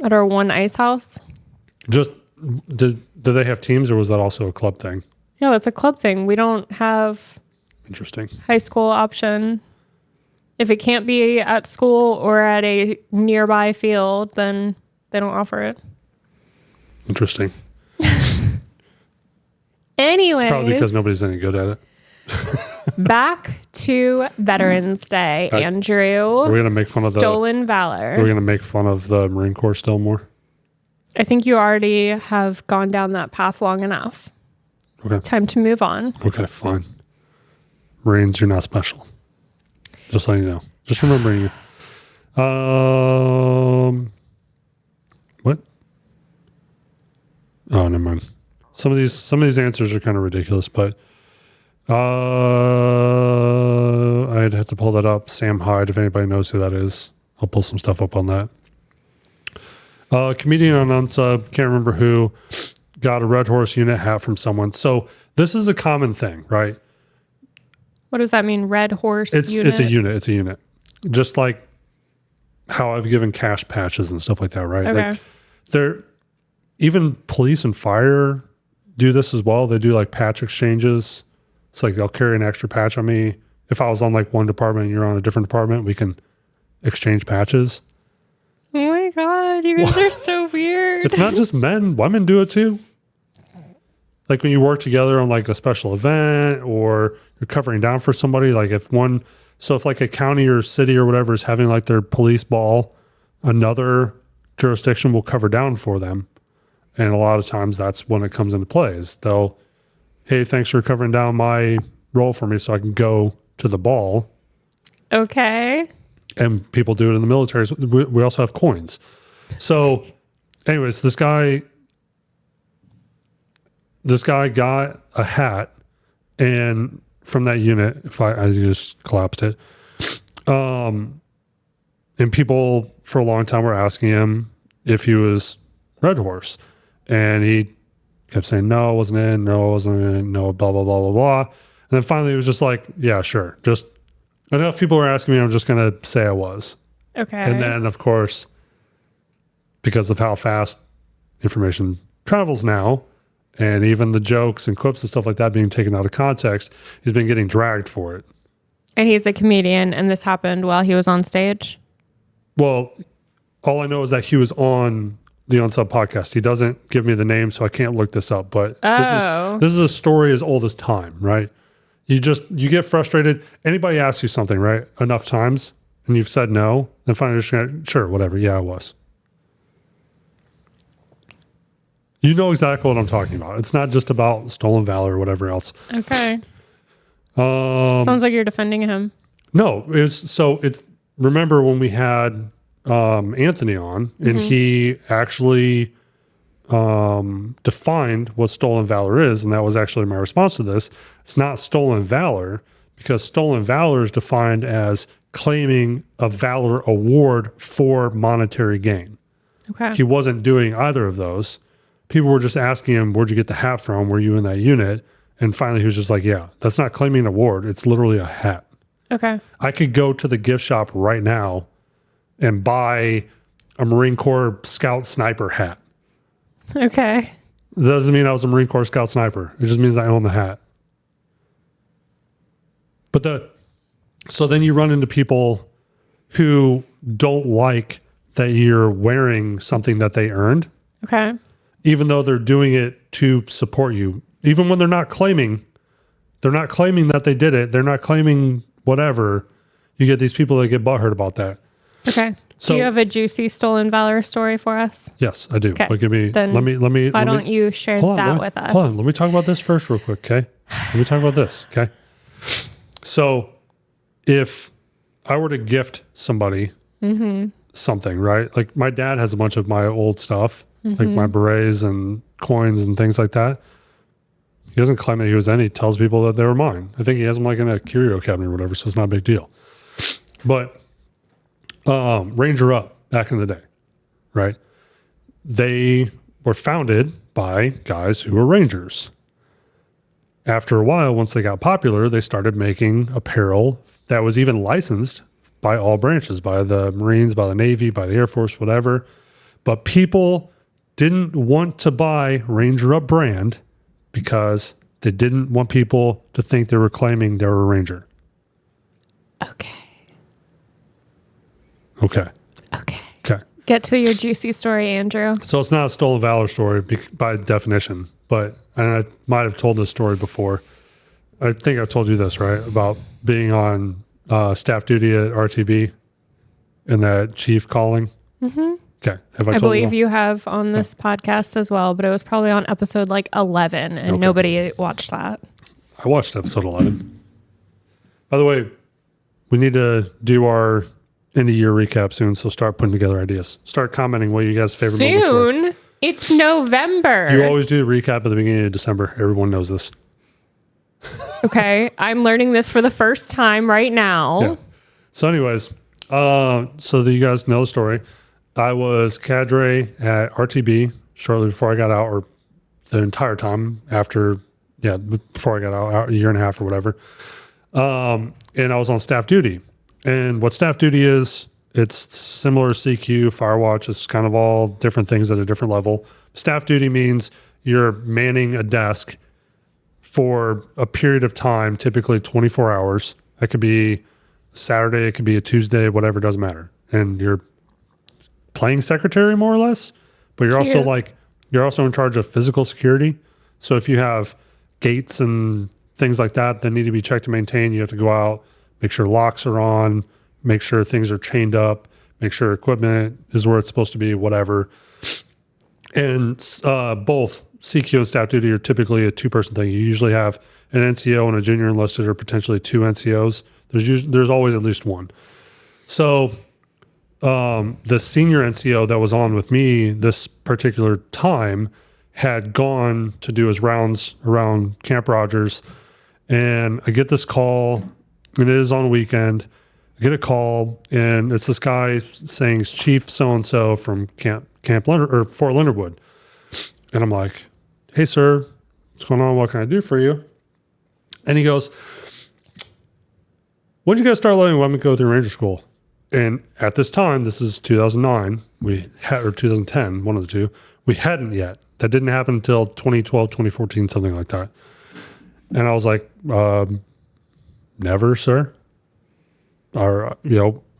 At our one ice house? Just, did they have teams, or was that also a club thing? Yeah, that's a club thing. We don't have Interesting. high school option. If it can't be at school or at a nearby field, then they don't offer it. Interesting. Anyways. It's probably because nobody's any good at it. Back to Veterans Day, Andrew. Are we going to make fun of Stolen Valor. Are we going to make fun of the Marine Corps still more? I think you already have gone down that path long enough. Okay. Time to move on. Okay, fine. Marines, you're not special. Just letting you know. Just remembering you. What? Oh, never mind. Some of these answers are kind of ridiculous, but I'd have to pull that up. Sam Hyde, if anybody knows who that is, I'll pull some stuff up on that. Comedian on Unsub, can't remember who, got a Red Horse unit hat from someone. So this is a common thing, right? What does that mean? Red Horse unit? It's a unit. It's a unit. Just like how I've given cash patches and stuff like that, right? Okay. Like even police and fire do this as well. They do like patch exchanges. It's like they'll carry an extra patch on me. If I was on like one department and you're on a different department, we can exchange patches. Oh my God, you guys are so weird. It's not just men. Women do it too. like when you work together on like a special event or you're covering down for somebody, like if like a county or city or whatever is having like their police ball, another jurisdiction will cover down for them. And a lot of times that's when it comes into play is hey, thanks for covering down my role for me so I can go to the ball. Okay. And people do it in the military. We also have coins. So anyways, this guy got a hat, and from that unit, I just collapsed it. And people for a long time were asking him if he was Red Horse, and he kept saying, no, I wasn't in, no, I wasn't in, no, blah, blah, blah, blah, blah. And then finally it was just like, yeah, sure. Just enough people were asking me, I'm just going to say I was. Okay. And then, of course, because of how fast information travels now, and even the jokes and quips and stuff like that being taken out of context, he's been getting dragged for it. And he's a comedian, and this happened while he was on stage? Well, all I know is that he was on the Unsub podcast. He doesn't give me the name, so I can't look this up. But this is a story as old as time, right? You get frustrated. Anybody asks you something, right? Enough times, and you've said no, and finally you're just gonna, sure, whatever. Yeah, I was. You know exactly what I'm talking about. It's not just about stolen valor or whatever else. Okay. Sounds like you're defending him. No, it's remember when we had Anthony on, and he actually defined what stolen valor is, and that was actually my response to this. It's not stolen valor, because stolen valor is defined as claiming a valor award for monetary gain. Okay. He wasn't doing either of those. People were just asking him, where'd you get the hat from? Were you in that unit? And finally he was just like, yeah, that's not claiming an award. It's literally a hat. Okay. I could go to the gift shop right now and buy a Marine Corps Scout Sniper hat. Okay. That doesn't mean I was a Marine Corps Scout Sniper. It just means I own the hat. So then you run into people who don't like that you're wearing something that they earned. Okay. Even though they're doing it to support you. Even when they're not claiming that they did it. They're not claiming whatever. You get these people that get butthurt about that. Okay. So, do you have a juicy stolen valor story for us? Yes, I do. Okay. But let me you share that with us? Hold on. Let me talk about this first real quick, okay? Let me talk about this, okay? So if I were to gift somebody something, right? Like my dad has a bunch of my old stuff, like my berets and coins and things like that. He doesn't claim that he was any. He tells people that they were mine. I think he has them like in a curio cabinet or whatever, so it's not a big deal. But Ranger Up back in the day, right? They were founded by guys who were Rangers. After a while, once they got popular, they started making apparel that was even licensed by all branches, by the Marines, by the Navy, by the Air Force, whatever. But people didn't want to buy Ranger Up brand because they didn't want people to think they were claiming they were a Ranger. Okay. Okay. Get to your juicy story, Andrew. So it's not a stolen valor story by definition, and I might have told this story before. I think I told you this, right? About being on staff duty at RTB and that chief calling. Mm-hmm. Okay. I believe you have on this podcast as well, but it was probably on episode like 11 and nobody watched that. I watched episode 11. By the way, we need to do our end of year recap soon, so start putting together ideas. Start commenting what you guys' favorite moments were. Soon? It's November. You always do a recap at the beginning of December. Everyone knows this. Okay. I'm learning this for the first time right now. Yeah. So anyways, so that you guys know the story. I was cadre at RTB shortly before I got out, or the entire time before I got out, a year and a half or whatever. And I was on staff duty. And what staff duty is, it's similar to CQ, Firewatch. It's kind of all different things at a different level. Staff duty means you're manning a desk for a period of time, typically 24 hours. That could be Saturday, it could be a Tuesday, whatever, doesn't matter. And you're playing secretary more or less, but you're also in charge of physical security. So if you have gates and things like that need to be checked and maintained, you have to go out, make sure locks are on, make sure things are chained up, make sure equipment is where it's supposed to be, whatever. And both CQ and staff duty are typically a 2-person thing. You usually have an NCO and a junior enlisted, or potentially 2 NCOs. There's always at least one. So the senior NCO that was on with me this particular time had gone to do his rounds around Camp Rogers, and I get this call, and it is on a weekend. I get a call, and it's this guy saying it's Chief so-and-so from Camp Leonard, or Fort Leonard Wood. And I'm like, hey, sir, what's going on? What can I do for you? And he goes, when did you guys start letting women go through Ranger School? And at this time, this is 2009, or 2010, one of the two, we hadn't yet. That didn't happen until 2012, 2014, something like that. And I was like, never, sir. Or,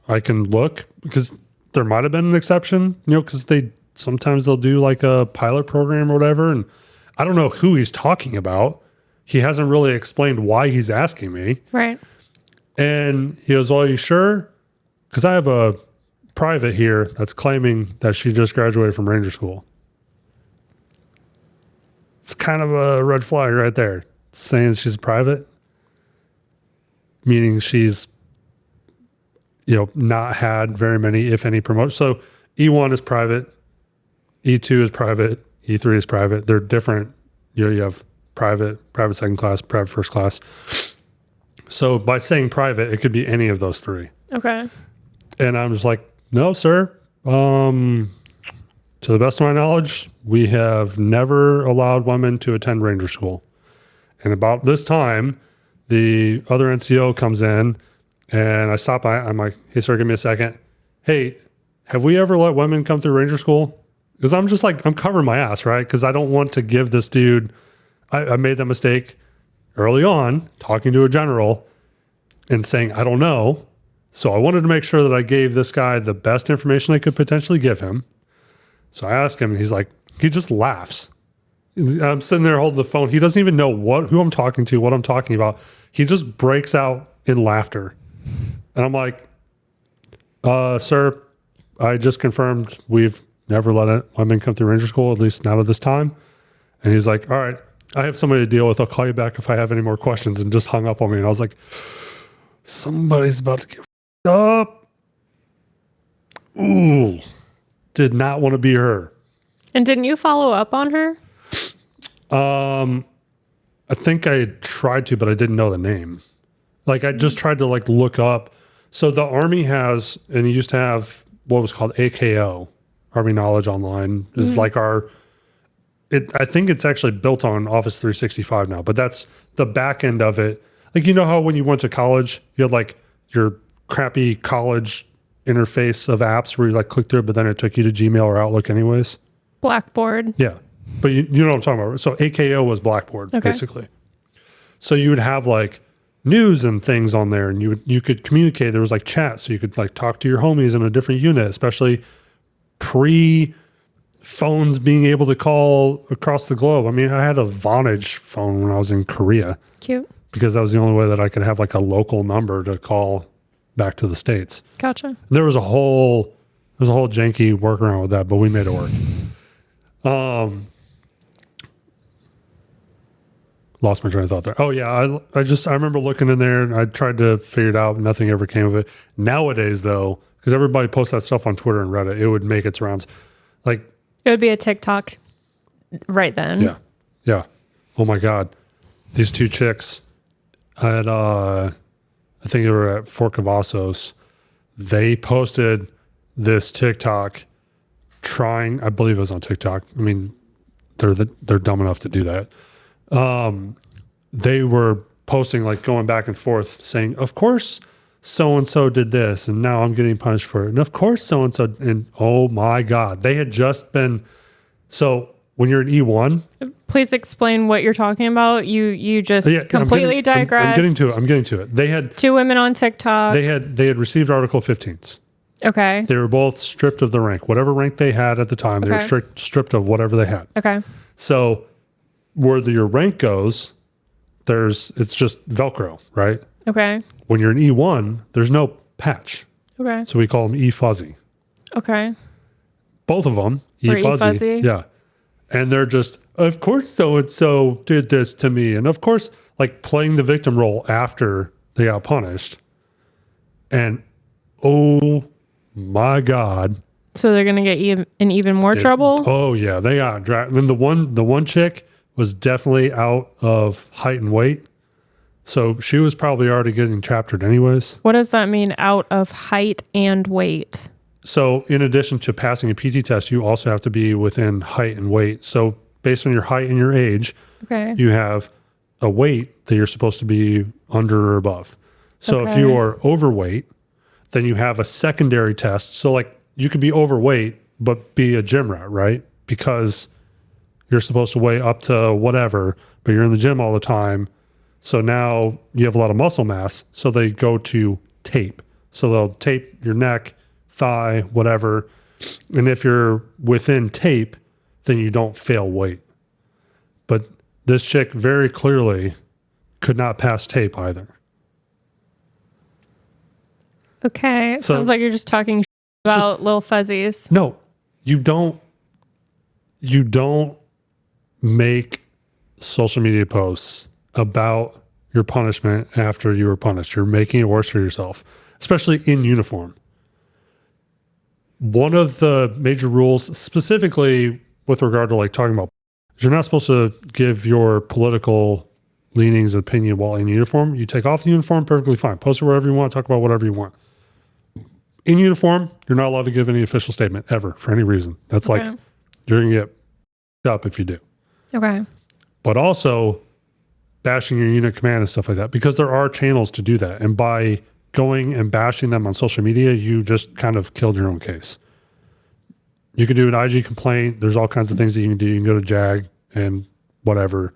I can look, because there might have been an exception, because sometimes they'll do like a pilot program or whatever. And I don't know who he's talking about. He hasn't really explained why he's asking me. Right. And he goes, are you sure? Because I have a private here that's claiming that she just graduated from Ranger School. It's kind of a red flag right there. Saying she's private, meaning she's, not had very many, if any, promotions. So E1 is private, E2 is private, E3 is private. They're different. You have private second class, private first class. So by saying private, it could be any of those 3. Okay. And I'm just like, no, sir. To the best of my knowledge, we have never allowed women to attend Ranger School. And about this time, the other NCO comes in, and I stop by. I'm like, hey, sir, give me a second. Hey, have we ever let women come through Ranger School? Because I'm just like, I'm covering my ass, right? Because I don't want to give this dude, I made that mistake early on, talking to a general and saying, I don't know. So I wanted to make sure that I gave this guy the best information I could potentially give him. So I asked him, and he's like, he just laughs. I'm sitting there holding the phone. He doesn't even know who I'm talking to, what I'm talking about. He just breaks out in laughter. And I'm like, sir, I just confirmed we've never let women come through Ranger School, at least not at this time. And he's like, all right, I have somebody to deal with. I'll call you back if I have any more questions, and just hung up on me. And I was like, somebody's about to get up. Ooh, did not want to be her. And didn't you follow up on her? I think I tried to, but I didn't know the name. Like, I just tried to look up. So the Army has, and it used to have what was called AKO, Army Knowledge Online, is like I think it's actually built on Office 365 now, but that's the back end of it. Like, how when you went to college, you had your crappy college interface of apps where you click through it, but then it took you to Gmail or Outlook anyways. Blackboard. Yeah. But you know what I'm talking about. So AKO was Blackboard, basically. So you would have news and things on there, and you could communicate. There was chat, so you could talk to your homies in a different unit, especially pre-phones being able to call across the globe. I mean, I had a Vonage phone when I was in Korea. Cute. Because that was the only way that I could have a local number to call back to the States. Gotcha. There was a whole janky workaround with that, but we made it work. Lost my train of thought there. Oh yeah, I remember looking in there and I tried to figure it out. Nothing ever came of it. Nowadays though, because everybody posts that stuff on Twitter and Reddit, it would make its rounds. It would be a TikTok right then. Yeah. Yeah. Oh my God. These 2 chicks at I think they were at Fort Cavazos. They posted this TikTok trying, I believe it was on TikTok. I mean, they're dumb enough to do that. They were posting going back and forth saying, of course so-and-so did this and now I'm getting punished for it. And of course so-and-so, and oh my God, they had just been, so when you're an E1. Please explain what you're talking about. You just completely digressed. I'm getting to it. They had 2 women on TikTok. They had received Article 15s. Okay. They were both stripped of the rank. Whatever rank they had at the time, they were stripped of whatever they had. Okay. So where your rank goes, it's just Velcro, right? Okay. When you're an E1, there's no patch. Okay. So we call them E fuzzy. Okay. Both of them, Or E fuzzy. E-fuzzy? Yeah. And they're just, of course so-and-so did this to me. And of course, like playing the victim role after they got punished. And oh my God. So they're going to get in even more trouble? Oh yeah, they got dragged. Then the one chick was definitely out of height and weight. So she was probably already getting chaptered anyways. What does that mean, out of height and weight? So in addition to passing a PT test, you also have to be within height and weight. So based on your height and your age, Okay. you have a weight that you're supposed to be under or above. So if Okay. you are overweight, then you have a secondary test. So like you could be overweight, but be a gym rat, right? Because you're supposed to weigh up to whatever, but you're in the gym all the time. So now you have a lot of muscle mass. So they go to tape. So they'll tape your neck, thigh, whatever. And if you're within tape, then you don't fail weight. But this chick very clearly could not pass tape either. Okay. It So- sounds like you're just talking about little fuzzies. No, you don't make social media posts about your punishment after you were punished. You're making it worse for yourself, especially in uniform. One of the major rules, specifically with regard to like talking about, is you're not supposed to give your political leanings, opinion while in uniform. You take off the uniform, perfectly fine. Post it wherever you want, talk about whatever you want. In uniform, you're not allowed to give any official statement ever for any reason. That's Okay. like, you're going to get up if you do. Okay. But also bashing your unit command and stuff like that, because there are channels to do that. And by going and bashing them on social media, you just kind of killed your own case. You can do an IG complaint. There's all kinds of things that you can do. You can go to JAG and whatever,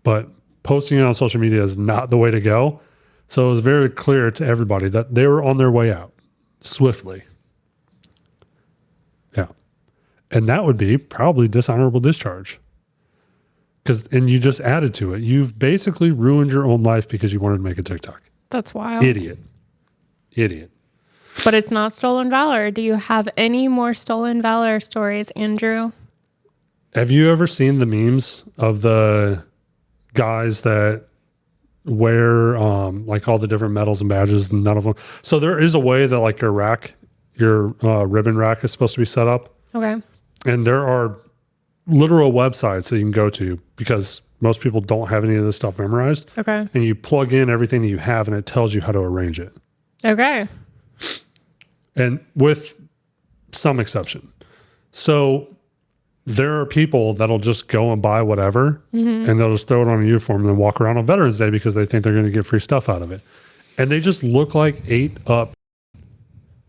but posting it on social media is not the way to go. So it was very clear to everybody that they were on their way out swiftly. Yeah. And that would be probably dishonorable discharge. And you just added to it. You've basically ruined your own life because you wanted to make a TikTok. That's wild. Idiot. But it's not stolen valor. Do you have any more stolen valor stories, Andrew? Have you ever seen the memes of the guys that wear like all the different medals and badges and none of them? So there is a way that like your rack, your ribbon rack is supposed to be set up. Okay. And there are literal websites that you can go to because most people don't have any of this stuff memorized. Okay. And you plug in everything that you have and it tells you how to arrange it. Okay. And with some exception. So there are people that'll just go and buy whatever and they'll just throw it on a uniform and then walk around on Veterans Day because they think they're going to get free stuff out of it. And they just look like ate up.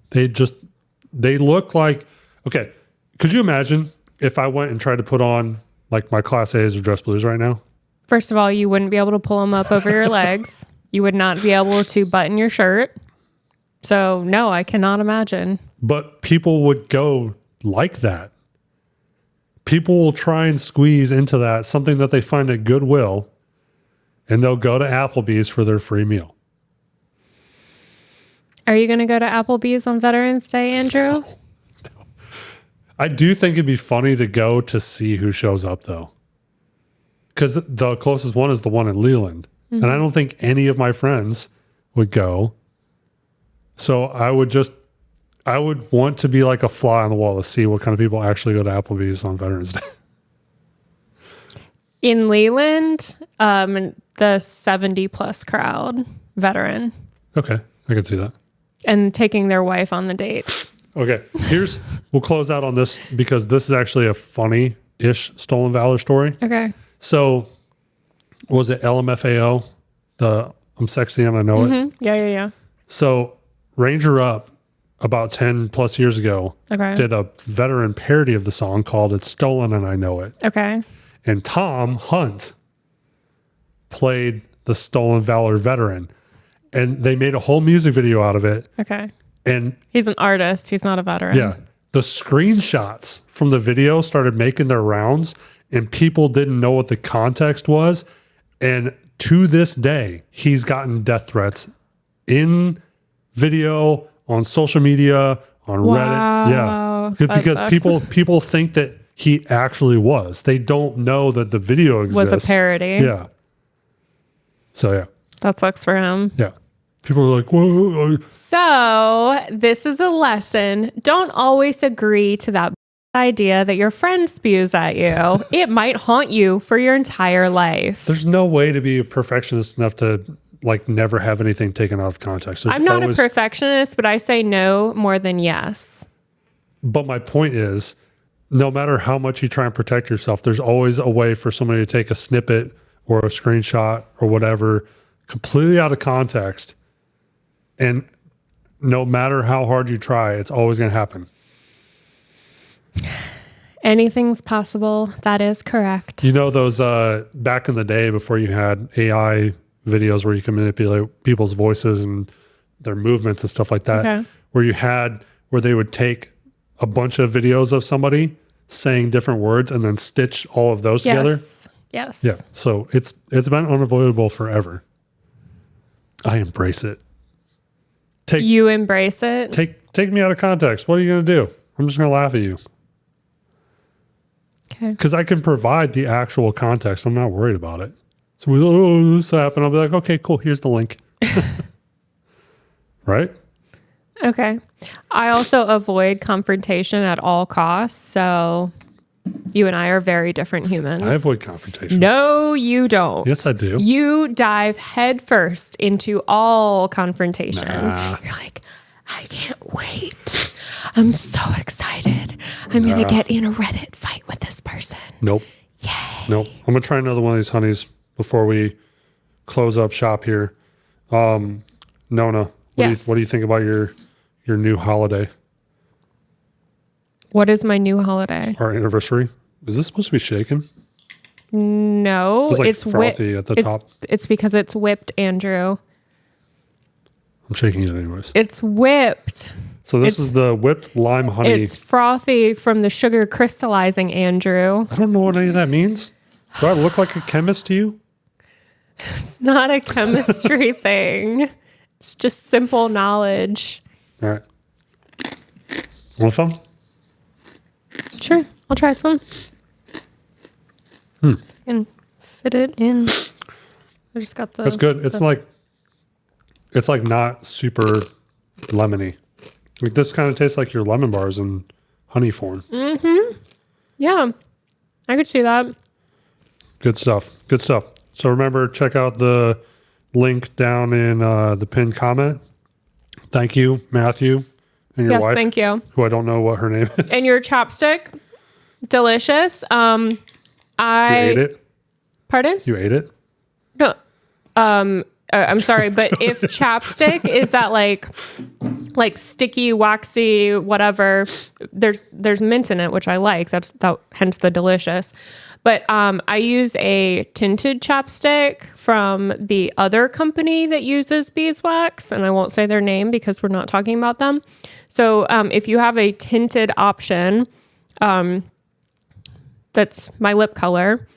They look like, okay, could you imagine if I went and tried to put on like my Class A's or dress blues right now? First of all, you wouldn't be able to pull them up over your legs. You would not be able to button your shirt. So no, I cannot imagine. But people would go like that. People will try and squeeze into that, something that they find at Goodwill, and they'll go to Applebee's for their free meal. Are you going to go to Applebee's on Veterans Day, Andrew? I do think it'd be funny to go to see who shows up, though. Because the closest one is the one in Leland. And I don't think any of my friends would go. So I would want to be like a fly on the wall to see what kind of people actually go to Applebee's on Veterans Day. In Leland, the 70 plus crowd, veteran, Okay, I can see that. and taking their wife on the date. Okay, we'll close out on this because this is actually a funny-ish stolen valor story. Okay. So, what was it LMFAO? The I'm sexy and I know it. Yeah. So, Ranger Up, about 10 plus years ago, Okay. did a veteran parody of the song called It's Stolen and I Know It. Okay. And Tom Hunt played the Stolen Valor veteran. And they made a whole music video out of it. Okay. And He's an artist. He's not a veteran. yeah, the screenshots from the video started making their rounds and people didn't know what the context was. And to this day, he's gotten death threats in video, on social media, on Reddit. Yeah. Because people think that he actually was. They don't know that the video exists. Was a parody. Yeah. So, yeah. That sucks for him. Yeah. People are like, whoa. So, this is a lesson. Don't always agree to that idea that your friend spews at you. It might haunt you for your entire life. There's no way to be a perfectionist enough to like never have anything taken out of context. I'm not a perfectionist, but I say no more than yes. But my point is, no matter how much you try and protect yourself, there's always a way for somebody to take a snippet or a screenshot or whatever completely out of context. And no matter how hard you try, it's always going to happen. Anything's possible. That is correct. You know those back in the day before you had AI videos where you can manipulate people's voices and their movements and stuff like that, okay. where they would take a bunch of videos of somebody saying different words and then stitch all of those together. Yes. Yeah. So it's been unavoidable forever. I embrace it. You embrace it? Take me out of context. What are you going to do? I'm just going to laugh at you. Okay. Because I can provide the actual context. I'm not worried about it. So this happened. I'll be like, okay, cool. Here's the link. Right? Okay. I also avoid confrontation at all costs. So you and I are very different humans. I avoid confrontation. No, you don't. Yes, I do. You dive headfirst into all confrontation. Nah. You're like, I can't wait. I'm so excited. I'm going to get in a Reddit fight with this person. Nope. Yay. Nope. I'm going to try another one of these honeys before we close up shop here. Nona, Yes. what do you think about your new holiday? What is my new holiday? Our anniversary. Is this supposed to be shaken? No, It's like it's frothy at the top. It's because it's whipped, Andrew. I'm shaking it anyways. It's whipped. So this is the whipped lime honey. It's frothy from the sugar crystallizing, Andrew. I don't know what any of that means. Do I look like a chemist to you? It's not a chemistry thing. It's just simple knowledge. All right. Want some? Sure, I'll try some. And fit it in. I just got the. That's good. It's like not super lemony. Like this kind of tastes like your lemon bars in honey form. Mm-hmm. Yeah, I could see that. Good stuff. Good stuff. So remember, check out the link down in the pinned comment. Thank you, Matthew, and your wife. Yes, thank you. Who I don't know what her name is. And your chapstick, delicious. You ate it? Pardon? You ate it? No. I'm sorry, but if chapstick is that like sticky, waxy, whatever, there's mint in it, which I like. That's hence the delicious. But I use a tinted chapstick from the other company that uses beeswax, and I won't say their name because we're not talking about them. So if you have a tinted option, that's my lip color,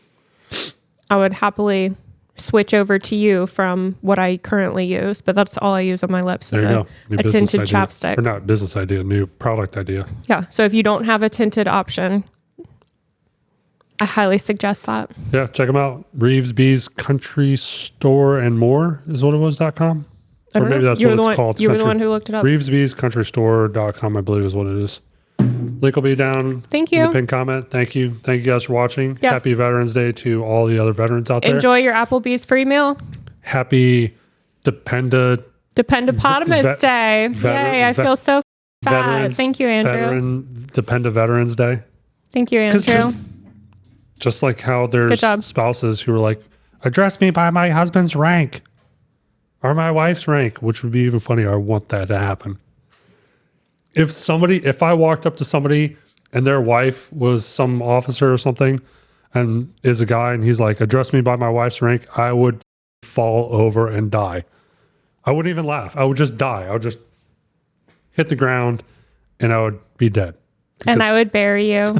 I would happily switch over to you from what I currently use, but that's all I use on my lips. There you go. New A tinted idea. chapstick. Or not business idea, new product idea. Yeah. So if you don't have a tinted option, I highly suggest that. Yeah, check them out. Reeves Bees Country Store and More is what it was.com. Or maybe that's what it's called. You were the one who looked it up. Reeves Bees Country Store.com, I believe is what it is. Link will be down Thank in you. the pinned comment. Thank you. Thank you guys for watching. Yes. Happy Veterans Day to all the other veterans out there. Enjoy your Applebee's free meal. Happy Dependapotamus Day. Yay, I feel so fat. Thank you, Andrew. Veterans Day. Thank you, Andrew. Just like how Good there's job. spouses who are like, address me by my husband's rank or my wife's rank, which would be even funnier. I want that to happen. If I walked up to somebody and their wife was some officer or something and is a guy and he's like, address me by my wife's rank, I would fall over and die. I wouldn't even laugh. I would just die. I would just hit the ground and I would be dead. And I would bury you.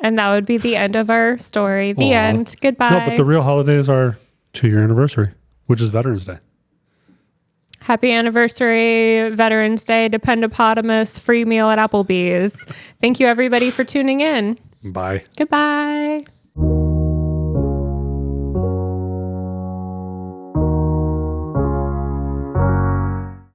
And that would be the end of our story. The end. Goodbye. No, but the real holidays are 2-year anniversary, which is Veterans Day. Happy anniversary, Veterans Day, Dependapotamus, free meal at Applebees. Thank you, everybody, for tuning in. Bye. Goodbye.